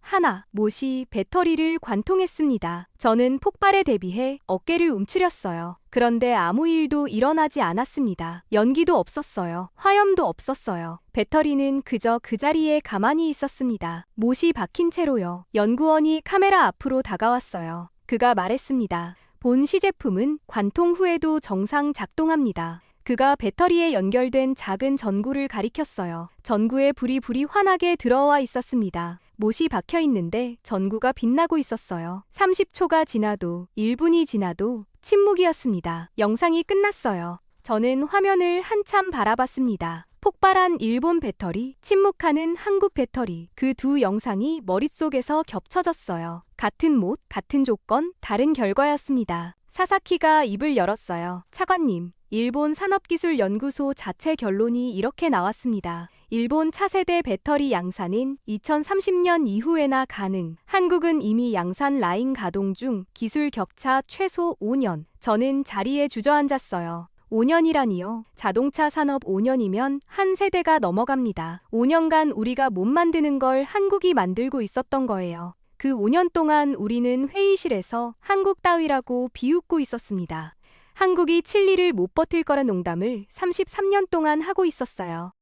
못이 배터리를 관통했습니다. 저는 폭발에 대비해 어깨를 움츠렸어요. 그런데 아무 일도 일어나지 않았습니다. 연기도 없었어요. 화염도 없었어요. 배터리는 그저 그 자리에 가만히 있었습니다. 못이 박힌 채로요. 연구원이 카메라 앞으로 다가왔어요. 그가 말했습니다. 본 시제품은 관통 후에도 정상 작동합니다. 그가 배터리에 연결된 작은 전구를 가리켰어요. 전구에 불이 환하게 들어와 있었습니다. 못이 박혀 있는데 전구가 빛나고 있었어요. 30초가 지나도 1분이 지나도 침묵이었습니다. 영상이 끝났어요. 저는 화면을 한참 바라봤습니다. 폭발한 일본 배터리, 침묵하는 한국 배터리. 그 두 영상이 머릿속에서 겹쳐졌어요. 같은 못, 같은 조건, 다른 결과였습니다. 사사키가 입을 열었어요. 차관님, 일본 산업기술연구소 자체 결론이 이렇게 나왔습니다. 일본 차세대 배터리 양산은 2030년 이후에나 가능. 한국은 이미 양산 라인 가동 중, 기술 격차 최소 5년. 저는 자리에 주저앉았어요. 5년이라니요. 자동차 산업 5년이면 한 세대가 넘어갑니다. 5년간 우리가 못 만드는 걸 한국이 만들고 있었던 거예요. 그 5년 동안 우리는 회의실에서 한국 따위라고 비웃고 있었습니다. 한국이 칠리를 못 버틸 거란 농담을 33년 동안 하고 있었어요.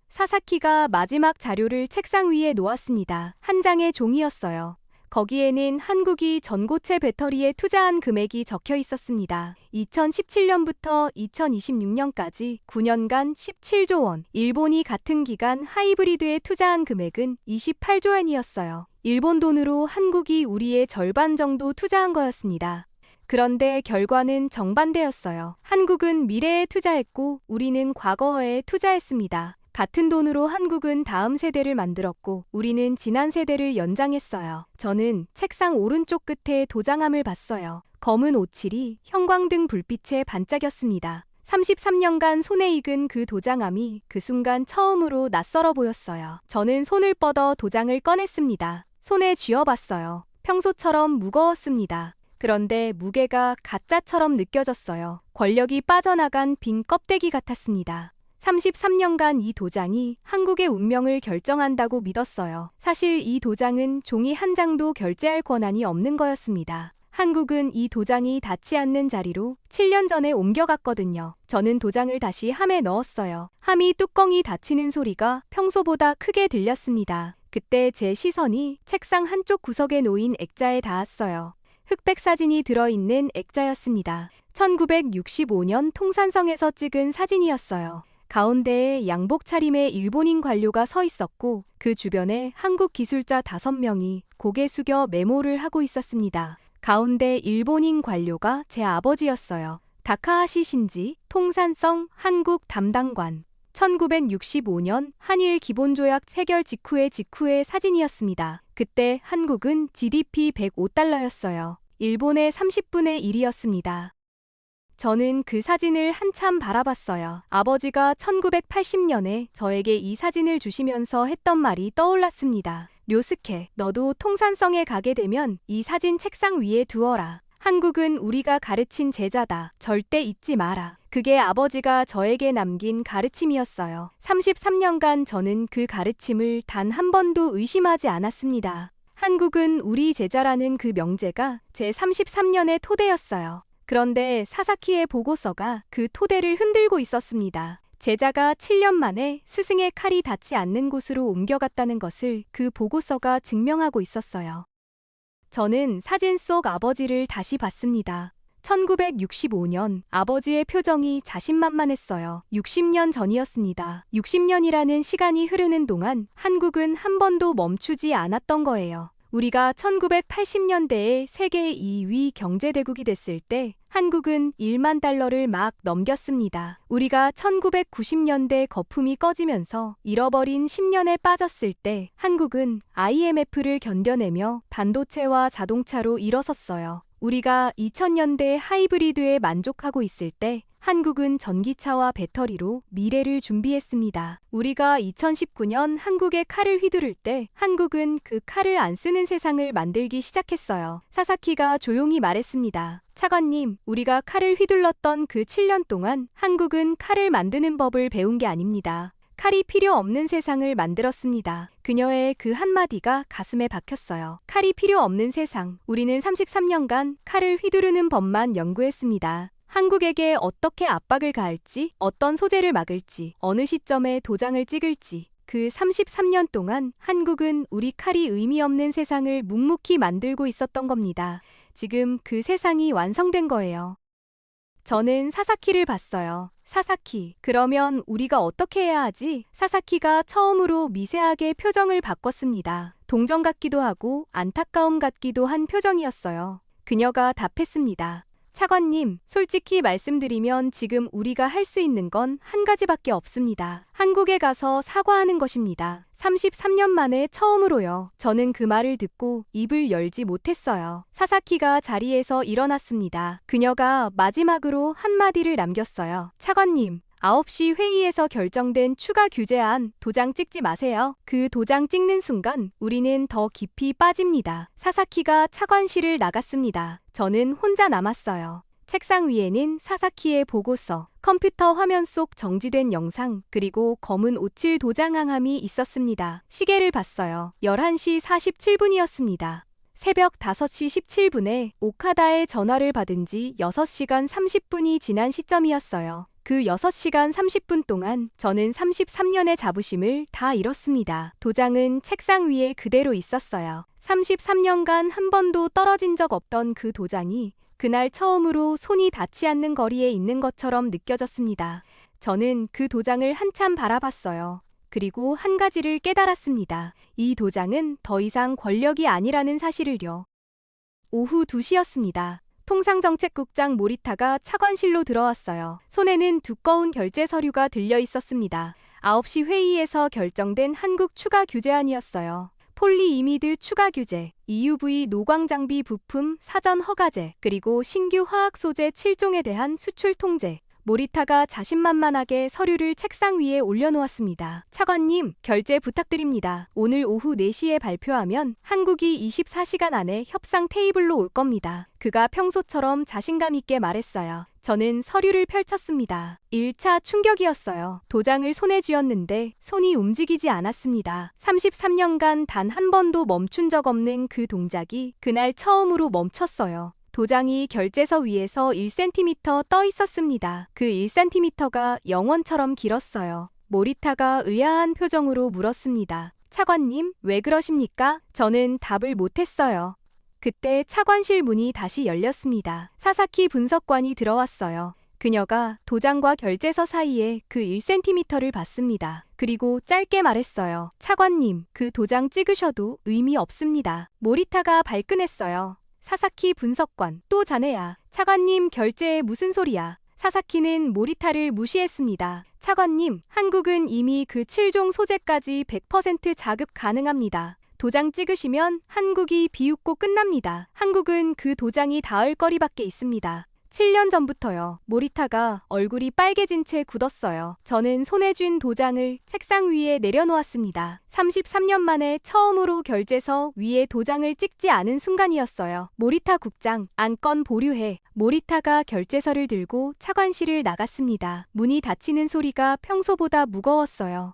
사사키가 마지막 자료를 책상 위에 놓았습니다. 한 장의 종이였어요. 거기에는 한국이 전고체 배터리에 투자한 금액이 적혀 있었습니다. 2017년부터 2026년까지 9년간 17조 원. 일본이 같은 기간 하이브리드에 투자한 금액은 28조 원이었어요. 일본 돈으로 한국이 우리의 절반 정도 투자한 거였습니다. 그런데 결과는 정반대였어요. 한국은 미래에 투자했고 우리는 과거에 투자했습니다. 같은 돈으로 한국은 다음 세대를 만들었고 우리는 지난 세대를 연장했어요. 저는 책상 오른쪽 끝에 도장함을 봤어요. 검은 오칠이 형광등 불빛에 반짝였습니다. 33년간 손에 익은 그 도장함이 그 순간 처음으로 낯설어 보였어요. 저는 손을 뻗어 도장을 꺼냈습니다. 손에 쥐어봤어요. 평소처럼 무거웠습니다. 그런데 무게가 가짜처럼 느껴졌어요. 권력이 빠져나간 빈 껍데기 같았습니다. 33년간 이 도장이 한국의 운명을 결정한다고 믿었어요. 사실 이 도장은 종이 한 장도 결제할 권한이 없는 거였습니다. 한국은 이 도장이 닿지 않는 자리로 7년 전에 옮겨갔거든요. 저는 도장을 다시 함에 넣었어요. 함이 뚜껑이 닫히는 소리가 평소보다 크게 들렸습니다. 그때 제 시선이 책상 한쪽 구석에 놓인 액자에 닿았어요. 흑백 사진이 들어있는 액자였습니다. 1965년 통산성에서 찍은 사진이었어요. 가운데에 양복 차림의 일본인 관료가 서 있었고 그 주변에 한국 기술자 5명이 고개 숙여 메모를 하고 있었습니다. 가운데 일본인 관료가 제 아버지였어요. 다카하시 신지, 통산성 한국 담당관. 1965년 한일 기본조약 체결 직후의 사진이었습니다. 그때 한국은 GDP 105달러였어요. 일본의 30분의 1이었습니다. 저는 그 사진을 한참 바라봤어요. 아버지가 1980년에 저에게 이 사진을 주시면서 했던 말이 떠올랐습니다. 료스케, 너도 통산성에 가게 되면 이 사진 책상 위에 두어라. 한국은 우리가 가르친 제자다. 절대 잊지 마라. 그게 아버지가 저에게 남긴 가르침이었어요. 33년간 저는 그 가르침을 단 한 번도 의심하지 않았습니다. 한국은 우리 제자라는 그 명제가 제 33년의 토대였어요. 그런데 사사키의 보고서가 그 토대를 흔들고 있었습니다. 제자가 7년 만에 스승의 칼이 닿지 않는 곳으로 옮겨갔다는 것을 그 보고서가 증명하고 있었어요. 저는 사진 속 아버지를 다시 봤습니다. 1965년 아버지의 표정이 자신만만했어요. 60년 전이었습니다. 60년이라는 시간이 흐르는 동안 한국은 한 번도 멈추지 않았던 거예요. 우리가 1980년대에 세계 2위 경제대국이 됐을 때 한국은 1만 달러를 막 넘겼습니다. 우리가 1990년대 거품이 꺼지면서 잃어버린 10년에 빠졌을 때 한국은 IMF를 견뎌내며 반도체와 자동차로 일어섰어요. 우리가 2000년대 하이브리드에 만족하고 있을 때 한국은 전기차와 배터리로 미래를 준비했습니다. 우리가 2019년 한국의 칼을 휘두를 때 한국은 그 칼을 안 쓰는 세상을 만들기 시작했어요. 사사키가 조용히 말했습니다. 차관님, 우리가 칼을 휘둘렀던 그 7년 동안 한국은 칼을 만드는 법을 배운 게 아닙니다. 칼이 필요 없는 세상을 만들었습니다. 그녀의 그 한마디가 가슴에 박혔어요. 칼이 필요 없는 세상. 우리는 33년간 칼을 휘두르는 법만 연구했습니다. 한국에게 어떻게 압박을 가할지, 어떤 소재를 막을지, 어느 시점에 도장을 찍을지. 그 33년 동안 한국은 우리 칼이 의미 없는 세상을 묵묵히 만들고 있었던 겁니다. 지금 그 세상이 완성된 거예요. 저는 사사키를 봤어요. 사사키, 그러면 우리가 어떻게 해야 하지? 사사키가 처음으로 미세하게 표정을 바꿨습니다. 동정 같기도 하고 안타까움 같기도 한 표정이었어요. 그녀가 답했습니다. 차관님, 솔직히 말씀드리면 지금 우리가 할 수 있는 건 한 가지밖에 없습니다. 한국에 가서 사과하는 것입니다. 33년 만에 처음으로요. 저는 그 말을 듣고 입을 열지 못했어요. 사사키가 자리에서 일어났습니다. 그녀가 마지막으로 한마디를 남겼어요. 차관님, 9시 회의에서 결정된 추가 규제안 도장 찍지 마세요. 그 도장 찍는 순간 우리는 더 깊이 빠집니다. 사사키가 차관실을 나갔습니다. 저는 혼자 남았어요. 책상 위에는 사사키의 보고서, 컴퓨터 화면 속 정지된 영상, 그리고 검은 오칠 도장 항함이 있었습니다. 시계를 봤어요. 11시 47분이었습니다. 새벽 5시 17분에 오카다의 전화를 받은 지 6시간 30분이 지난 시점이었어요. 그 6시간 30분 동안 저는 33년의 자부심을 다 잃었습니다. 도장은 책상 위에 그대로 있었어요. 33년간 한 번도 떨어진 적 없던 그 도장이 그날 처음으로 손이 닿지 않는 거리에 있는 것처럼 느껴졌습니다. 저는 그 도장을 한참 바라봤어요. 그리고 한 가지를 깨달았습니다. 이 도장은 더 이상 권력이 아니라는 사실을요. 오후 2시였습니다. 통상정책국장 모리타가 차관실로 들어왔어요. 손에는 두꺼운 결제 서류가 들려 있었습니다. 9시 회의에서 결정된 한국 추가 규제안이었어요. 폴리이미드 추가 규제, EUV 노광 장비 부품 사전 허가제, 그리고 신규 화학 소재 7종에 대한 수출 통제. 모리타가 자신만만하게 서류를 책상 위에 올려놓았습니다. 차관님, 결제 부탁드립니다. 오늘 오후 4시에 발표하면 한국이 24시간 안에 협상 테이블로 올 겁니다. 그가 평소처럼 자신감 있게 말했어요. 저는 서류를 펼쳤습니다. 1차 충격이었어요. 도장을 손에 쥐었는데 손이 움직이지 않았습니다. 33년간 단 한 번도 멈춘 적 없는 그 동작이 그날 처음으로 멈췄어요. 도장이 결제서 위에서 1cm 떠 있었습니다. 그 1cm가 영원처럼 길었어요. 모리타가 의아한 표정으로 물었습니다. 차관님, 왜 그러십니까? 저는 답을 못했어요. 그때 차관실 문이 다시 열렸습니다. 사사키 분석관이 들어왔어요. 그녀가 도장과 결제서 사이에 그 1cm를 봤습니다. 그리고 짧게 말했어요. 차관님, 그 도장 찍으셔도 의미 없습니다. 모리타가 발끈했어요. 사사키 분석관, 또 자네야. 차관님 결제에 무슨 소리야. 사사키는 모리타를 무시했습니다. 차관님, 한국은 이미 그 7종 소재까지 100% 자급 가능합니다. 도장 찍으시면 한국이 비웃고 끝납니다. 한국은 그 도장이 닿을 거리밖에 있습니다. 7년 전부터요. 모리타가 얼굴이 빨개진 채 굳었어요. 저는 손에 쥔 도장을 책상 위에 내려놓았습니다. 33년 만에 처음으로 결제서 위에 도장을 찍지 않은 순간이었어요. 모리타 국장, 안건 보류해. 모리타가 결제서를 들고 차관실을 나갔습니다. 문이 닫히는 소리가 평소보다 무거웠어요.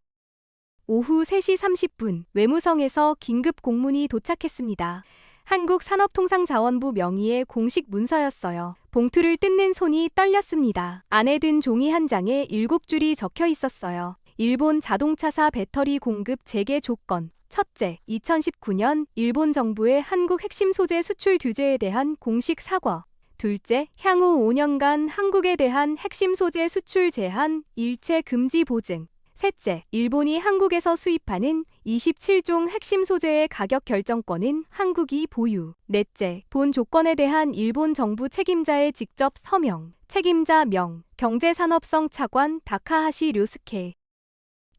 오후 3시 30분, 외무성에서 긴급 공문이 도착했습니다. 한국산업통상자원부 명의의 공식 문서였어요. 봉투를 뜯는 손이 떨렸습니다. 안에 든 종이 한 장에 7줄이 적혀 있었어요. 일본 자동차사 배터리 공급 재개 조건. 첫째, 2019년 일본 정부의 한국 핵심 소재 수출 규제에 대한 공식 사과. 둘째, 향후 5년간 한국에 대한 핵심 소재 수출 제한, 일체 금지 보증. 셋째, 일본이 한국에서 수입하는 27종 핵심 소재의 가격 결정권은 한국이 보유. 넷째, 본 조건에 대한 일본 정부 책임자의 직접 서명. 책임자 명, 경제산업성 차관 다카하시 료스케.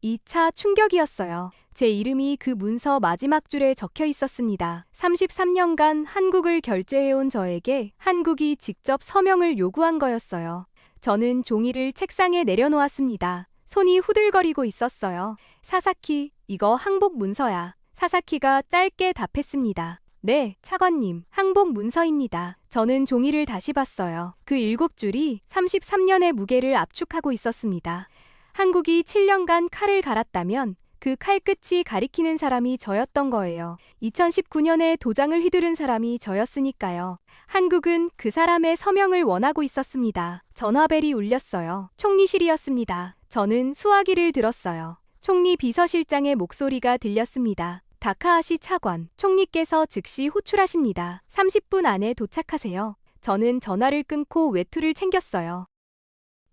2차 충격이었어요. 제 이름이 그 문서 마지막 줄에 적혀 있었습니다. 33년간 한국을 결제해온 저에게 한국이 직접 서명을 요구한 거였어요. 저는 종이를 책상에 내려놓았습니다. 손이 후들거리고 있었어요. 사사키, 이거 항복 문서야. 사사키가 짧게 답했습니다. 네, 차관님, 항복 문서입니다. 저는 종이를 다시 봤어요. 그 7줄이 33년의 무게를 압축하고 있었습니다. 한국이 7년간 칼을 갈았다면 그 칼끝이 가리키는 사람이 저였던 거예요. 2019년에 도장을 휘두른 사람이 저였으니까요. 한국은 그 사람의 서명을 원하고 있었습니다. 전화벨이 울렸어요. 총리실이었습니다. 저는 수화기를 들었어요. 총리 비서실장의 목소리가 들렸습니다. 다카하시 차관, 총리께서 즉시 호출하십니다. 30분 안에 도착하세요. 저는 전화를 끊고 외투를 챙겼어요.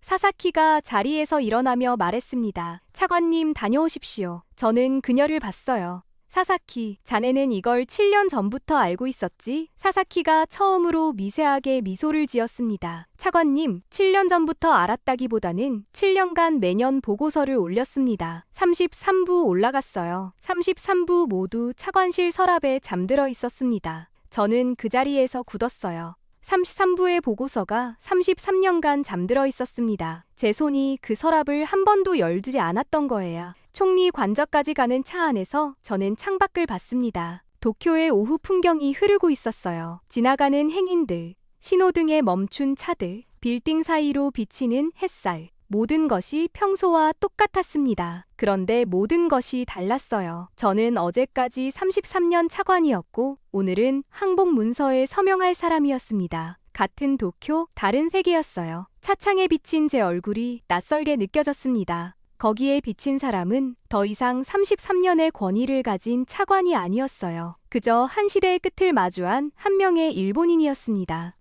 사사키가 자리에서 일어나며 말했습니다. 차관님 다녀오십시오. 저는 그녀를 봤어요. 사사키, 자네는 이걸 7년 전부터 알고 있었지? 사사키가 처음으로 미세하게 미소를 지었습니다. 차관님, 7년 전부터 알았다기보다는 7년간 매년 보고서를 올렸습니다. 33부 올라갔어요. 33부 모두 차관실 서랍에 잠들어 있었습니다. 저는 그 자리에서 굳었어요. 33부의 보고서가 33년간 잠들어 있었습니다. 제 손이 그 서랍을 한 번도 열지 않았던 거예요. 총리 관저까지 가는 차 안에서 저는 창밖을 봤습니다. 도쿄의 오후 풍경이 흐르고 있었어요. 지나가는 행인들, 신호등에 멈춘 차들, 빌딩 사이로 비치는 햇살. 모든 것이 평소와 똑같았습니다. 그런데 모든 것이 달랐어요. 저는 어제까지 33년 차관이었고 오늘은 항복 문서에 서명할 사람이었습니다. 같은 도쿄, 다른 세계였어요. 차창에 비친 제 얼굴이 낯설게 느껴졌습니다. 거기에 비친 사람은 더 이상 33년의 권위를 가진 차관이 아니었어요. 그저 한 시대의 끝을 마주한 한 명의 일본인이었습니다.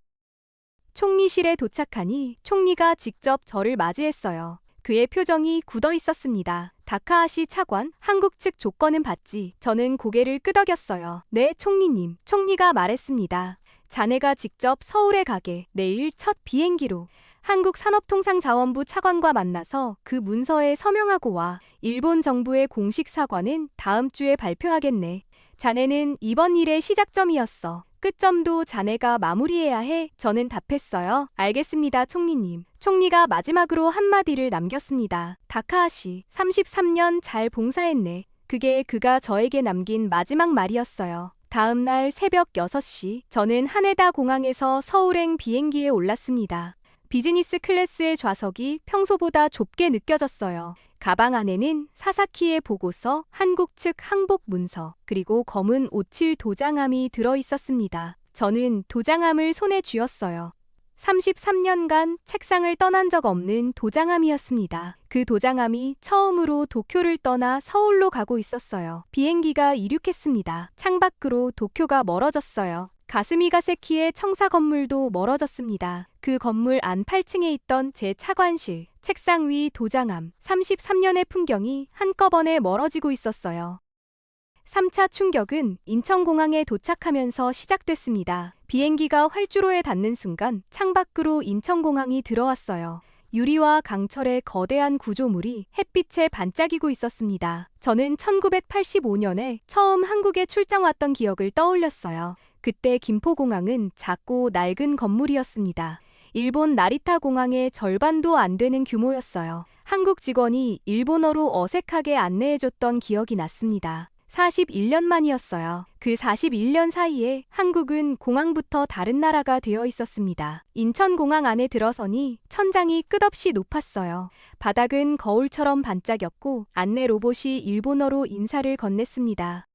총리실에 도착하니 총리가 직접 저를 맞이했어요. 그의 표정이 굳어 있었습니다. 다카하시 차관, 한국 측 조건은 받지. 저는 고개를 끄덕였어요. 네, 총리님. 총리가 말했습니다. 자네가 직접 서울에 가게. 내일 첫 비행기로. 한국산업통상자원부 차관과 만나서 그 문서에 서명하고 와. 일본 정부의 공식 사과는 다음 주에 발표하겠네. 자네는 이번 일의 시작점이었어. 끝점도 자네가 마무리해야 해. 저는 답했어요. 알겠습니다, 총리님. 총리가 마지막으로 한마디를 남겼습니다. 다카하시, 33년 잘 봉사했네. 그게 그가 저에게 남긴 마지막 말이었어요. 다음 날 새벽 6시, 저는 하네다 공항에서 서울행 비행기에 올랐습니다. 비즈니스 클래스의 좌석이 평소보다 좁게 느껴졌어요. 가방 안에는 사사키의 보고서, 한국 측 항복 문서, 그리고 검은 57 도장함이 들어 있었습니다. 저는 도장함을 손에 쥐었어요. 33년간 책상을 떠난 적 없는 도장함이었습니다. 그 도장함이 처음으로 도쿄를 떠나 서울로 가고 있었어요. 비행기가 이륙했습니다. 창밖으로 도쿄가 멀어졌어요. 가스미가세키의 청사 건물도 멀어졌습니다. 그 건물 안 8층에 있던 제 차관실, 책상 위 도장함, 33년의 풍경이 한꺼번에 멀어지고 있었어요. 3차 충격은 인천공항에 도착하면서 시작됐습니다. 비행기가 활주로에 닿는 순간 창밖으로 인천공항이 들어왔어요. 유리와 강철의 거대한 구조물이 햇빛에 반짝이고 있었습니다. 저는 1985년에 처음 한국에 출장 왔던 기억을 떠올렸어요. 그때 김포공항은 작고 낡은 건물이었습니다. 일본 나리타 공항의 절반도 안 되는 규모였어요. 한국 직원이 일본어로 어색하게 안내해줬던 기억이 났습니다. 41년 만이었어요. 그 41년 사이에 한국은 공항부터 다른 나라가 되어 있었습니다. 인천공항 안에 들어서니 천장이 끝없이 높았어요. 바닥은 거울처럼 반짝였고 안내 로봇이 일본어로 인사를 건넸습니다.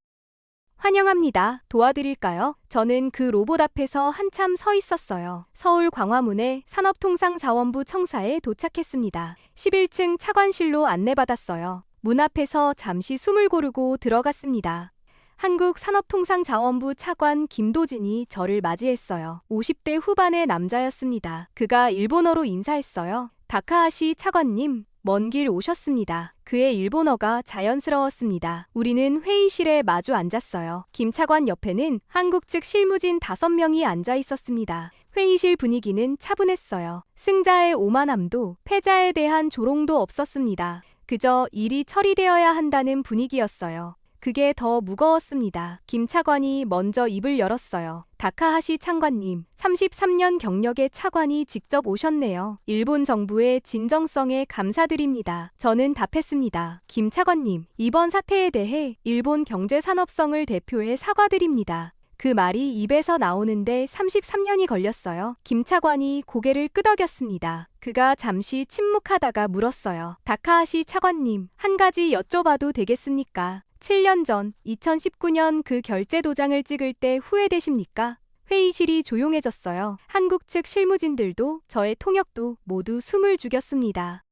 환영합니다. 도와드릴까요? 저는 그 로봇 앞에서 한참 서 있었어요. 서울 광화문의 산업통상자원부 청사에 도착했습니다. 11층 차관실로 안내받았어요. 문 앞에서 잠시 숨을 고르고 들어갔습니다. 한국산업통상자원부 차관 김도진이 저를 맞이했어요. 50대 후반의 남자였습니다. 그가 일본어로 인사했어요. 다카하시 차관님, 먼 길 오셨습니다. 그의 일본어가 자연스러웠습니다. 우리는 회의실에 마주 앉았어요. 김 차관 옆에는 한국 측 실무진 5명이 앉아 있었습니다. 회의실 분위기는 차분했어요. 승자의 오만함도 패자에 대한 조롱도 없었습니다. 그저 일이 처리되어야 한다는 분위기였어요. 그게 더 무거웠습니다. 김 차관이 먼저 입을 열었어요. 다카하시 차관님, 33년 경력의 차관이 직접 오셨네요. 일본 정부의 진정성에 감사드립니다. 저는 답했습니다. 김 차관님, 이번 사태에 대해 일본 경제산업성을 대표해 사과드립니다. 그 말이 입에서 나오는데 33년이 걸렸어요. 김 차관이 고개를 끄덕였습니다. 그가 잠시 침묵하다가 물었어요. 다카하시 차관님, 한 가지 여쭤봐도 되겠습니까? 7년 전 2019년 그 결제 도장을 찍을 때 후회되십니까? 회의실이 조용해졌어요. 한국 측 실무진들도 저의 통역도 모두 숨을 죽였습니다.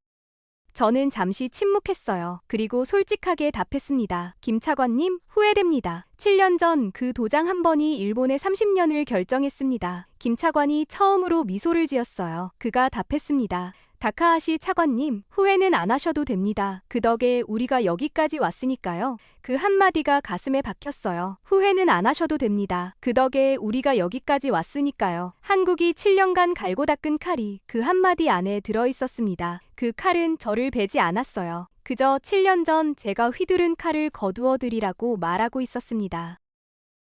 저는 잠시 침묵했어요. 그리고 솔직하게 답했습니다. 김 차관님, 후회됩니다. 7년 전 그 도장 한 번이 일본의 30년을 결정했습니다. 김 차관이 처음으로 미소를 지었어요. 그가 답했습니다. 다카하시 차관님, 후회는 안 하셔도 됩니다. 그 덕에 우리가 여기까지 왔으니까요. 그 한마디가 가슴에 박혔어요. 후회는 안 하셔도 됩니다. 그 덕에 우리가 여기까지 왔으니까요. 한국이 7년간 갈고 닦은 칼이 그 한마디 안에 들어있었습니다. 그 칼은 저를 베지 않았어요. 그저 7년 전 제가 휘두른 칼을 거두어 드리라고 말하고 있었습니다.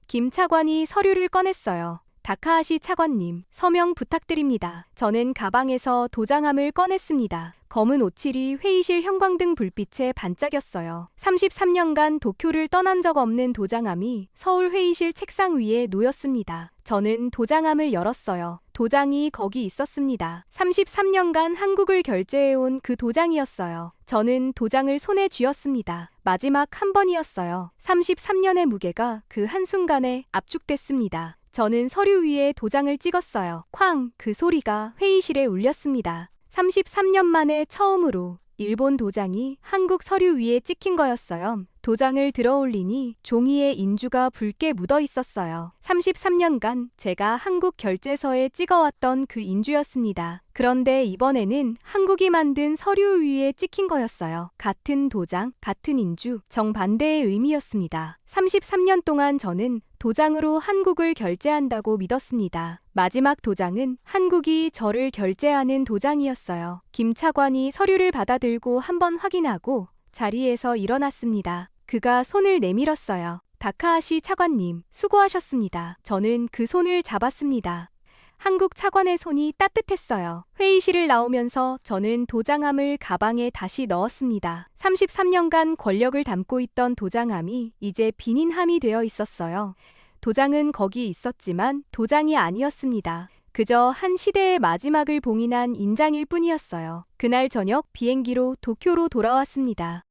김 차관이 서류를 꺼냈어요. 다카하시 차관님, 서명 부탁드립니다. 저는 가방에서 도장함을 꺼냈습니다. 검은 오칠이 회의실 형광등 불빛에 반짝였어요. 33년간 도쿄를 떠난 적 없는 도장함이 서울 회의실 책상 위에 놓였습니다. 저는 도장함을 열었어요. 도장이 거기 있었습니다. 33년간 한국을 결제해온 그 도장이었어요. 저는 도장을 손에 쥐었습니다. 마지막 한 번이었어요. 33년의 무게가 그 한순간에 압축됐습니다. 저는 서류 위에 도장을 찍었어요. 쾅! 그 소리가 회의실에 울렸습니다. 33년 만에 처음으로 일본 도장이 한국 서류 위에 찍힌 거였어요. 도장을 들어올리니 종이에 인주가 붉게 묻어 있었어요. 33년간 제가 한국 결제서에 찍어왔던 그 인주였습니다. 그런데 이번에는 한국이 만든 서류 위에 찍힌 거였어요. 같은 도장, 같은 인주, 정반대의 의미였습니다. 33년 동안 저는 도장으로 한국을 결제한다고 믿었습니다. 마지막 도장은 한국이 저를 결제하는 도장이었어요. 김 차관이 서류를 받아들고 한번 확인하고 자리에서 일어났습니다. 그가 손을 내밀었어요. 다카하시 차관님, 수고하셨습니다. 저는 그 손을 잡았습니다. 한국 차관의 손이 따뜻했어요. 회의실을 나오면서 저는 도장함을 가방에 다시 넣었습니다. 33년간 권력을 담고 있던 도장함이 이제 빈인함이 되어 있었어요. 도장은 거기 있었지만 도장이 아니었습니다. 그저 한 시대의 마지막을 봉인한 인장일 뿐이었어요. 그날 저녁 비행기로 도쿄로 돌아왔습니다.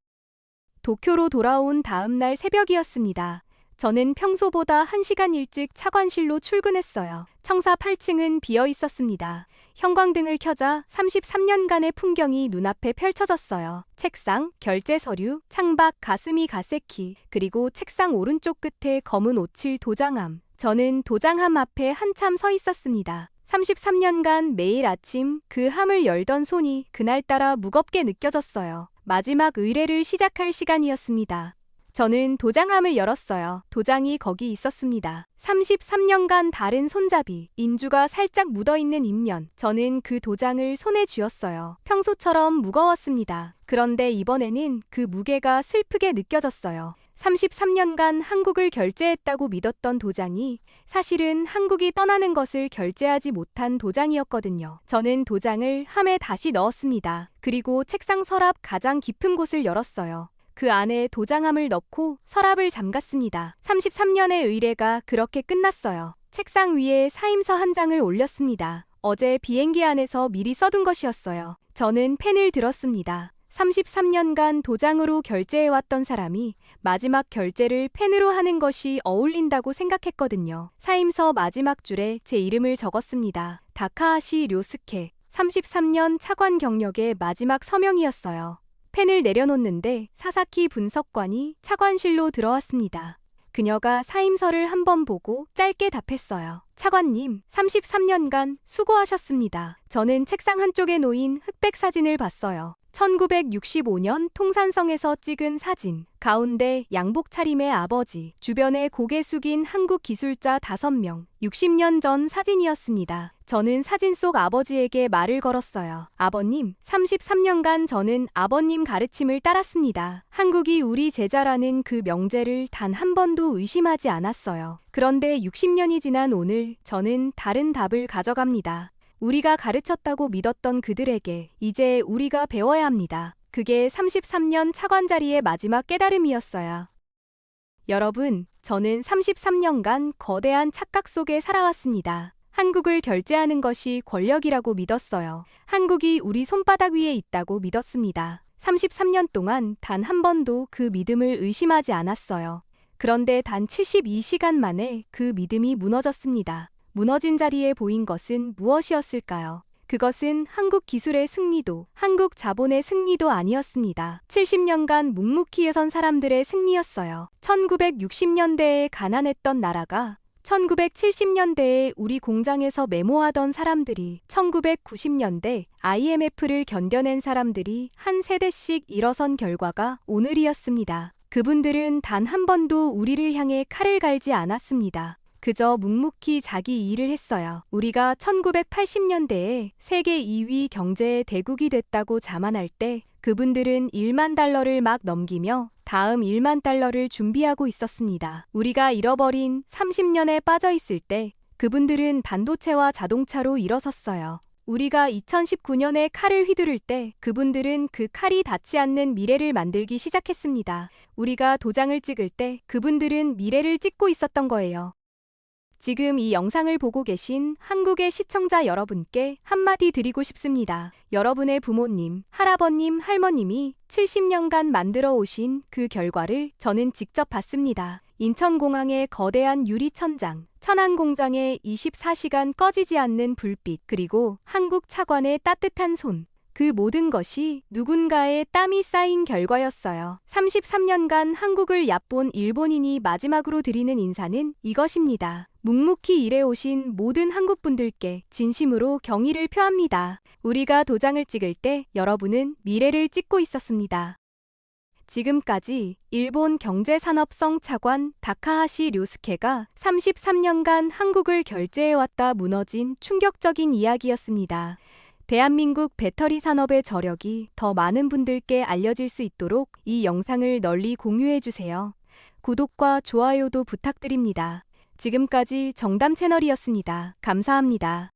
도쿄로 돌아온 다음 날 새벽이었습니다. 저는 평소보다 1시간 일찍 차관실로 출근했어요. 청사 8층은 비어 있었습니다. 형광등을 켜자 33년간의 풍경이 눈앞에 펼쳐졌어요. 책상, 결제 서류, 창밖 가스미 가세키, 그리고 책상 오른쪽 끝에 검은 오칠 도장함. 저는 도장함 앞에 한참 서 있었습니다. 33년간 매일 아침 그 함을 열던 손이 그날따라 무겁게 느껴졌어요. 마지막 의뢰를 시작할 시간이었습니다. 저는 도장함을 열었어요. 도장이 거기 있었습니다. 33년간 다른 손잡이, 인주가 살짝 묻어있는 인면. 저는 그 도장을 손에 쥐었어요. 평소처럼 무거웠습니다. 그런데 이번에는 그 무게가 슬프게 느껴졌어요. 33년간 한국을 결제했다고 믿었던 도장이 사실은 한국이 떠나는 것을 결제하지 못한 도장이었거든요. 저는 도장을 함에 다시 넣었습니다. 그리고 책상 서랍 가장 깊은 곳을 열었어요. 그 안에 도장함을 넣고 서랍을 잠갔습니다. 33년의 의뢰가 그렇게 끝났어요. 책상 위에 사임서 한 장을 올렸습니다. 어제 비행기 안에서 미리 써둔 것이었어요. 저는 펜을 들었습니다. 33년간 도장으로 결제해왔던 사람이 마지막 결제를 펜으로 하는 것이 어울린다고 생각했거든요. 사임서 마지막 줄에 제 이름을 적었습니다. 다카하시 료스케. 33년 차관 경력의 마지막 서명이었어요. 펜을 내려놓는데 사사키 분석관이 차관실로 들어왔습니다. 그녀가 사임서를 한번 보고 짧게 답했어요. 차관님, 33년간 수고하셨습니다. 저는 책상 한쪽에 놓인 흑백 사진을 봤어요. 1965년 통산성에서 찍은 사진. 가운데 양복 차림의 아버지, 주변에 고개 숙인 한국 기술자 5명. 60년 전 사진이었습니다. 저는 사진 속 아버지에게 말을 걸었어요. 아버님, 33년간 저는 아버님 가르침을 따랐습니다. 한국이 우리 제자라는 그 명제를 단 한 번도 의심하지 않았어요. 그런데 60년이 지난 오늘 저는 다른 답을 가져갑니다. 우리가 가르쳤다고 믿었던 그들에게 이제 우리가 배워야 합니다. 그게 33년 차관 자리의 마지막 깨달음이었어요. 여러분, 저는 33년간 거대한 착각 속에 살아왔습니다. 한국을 결제하는 것이 권력이라고 믿었어요. 한국이 우리 손바닥 위에 있다고 믿었습니다. 33년 동안 단 한 번도 그 믿음을 의심하지 않았어요. 그런데 단 72시간 만에 그 믿음이 무너졌습니다. 무너진 자리에 보인 것은 무엇이었을까요? 그것은 한국 기술의 승리도, 한국 자본의 승리도 아니었습니다. 70년간 묵묵히 선 사람들의 승리였어요. 1960년대에 가난했던 나라가 1970년대에 우리 공장에서 메모하던 사람들이 1990년대 IMF를 견뎌낸 사람들이 한 세대씩 일어선 결과가 오늘이었습니다. 그분들은 단 한 번도 우리를 향해 칼을 갈지 않았습니다. 그저 묵묵히 자기 일을 했어요. 우리가 1980년대에 세계 2위 경제의 대국이 됐다고 자만할 때 그분들은 1만 달러를 막 넘기며 다음 1만 달러를 준비하고 있었습니다. 우리가 잃어버린 30년에 빠져 있을 때 그분들은 반도체와 자동차로 일어섰어요. 우리가 2019년에 칼을 휘두를 때 그분들은 그 칼이 닿지 않는 미래를 만들기 시작했습니다. 우리가 도장을 찍을 때 그분들은 미래를 찍고 있었던 거예요. 지금 이 영상을 보고 계신 한국의 시청자 여러분께 한마디 드리고 싶습니다. 여러분의 부모님, 할아버님, 할머님이 70년간 만들어 오신 그 결과를 저는 직접 봤습니다. 인천공항의 거대한 유리천장, 천안공장의 24시간 꺼지지 않는 불빛, 그리고 한국 차관의 따뜻한 손. 그 모든 것이 누군가의 땀이 쌓인 결과였어요. 33년간 한국을 얕본 일본인이 마지막으로 드리는 인사는 이것입니다. 묵묵히 일해오신 모든 한국분들께 진심으로 경의를 표합니다. 우리가 도장을 찍을 때 여러분은 미래를 찍고 있었습니다. 지금까지 일본 경제산업성 차관 다카하시 료스케가 33년간 한국을 결제해왔다 무너진 충격적인 이야기였습니다. 대한민국 배터리 산업의 저력이 더 많은 분들께 알려질 수 있도록 이 영상을 널리 공유해주세요. 구독과 좋아요도 부탁드립니다. 지금까지 정담 채널이었습니다. 감사합니다.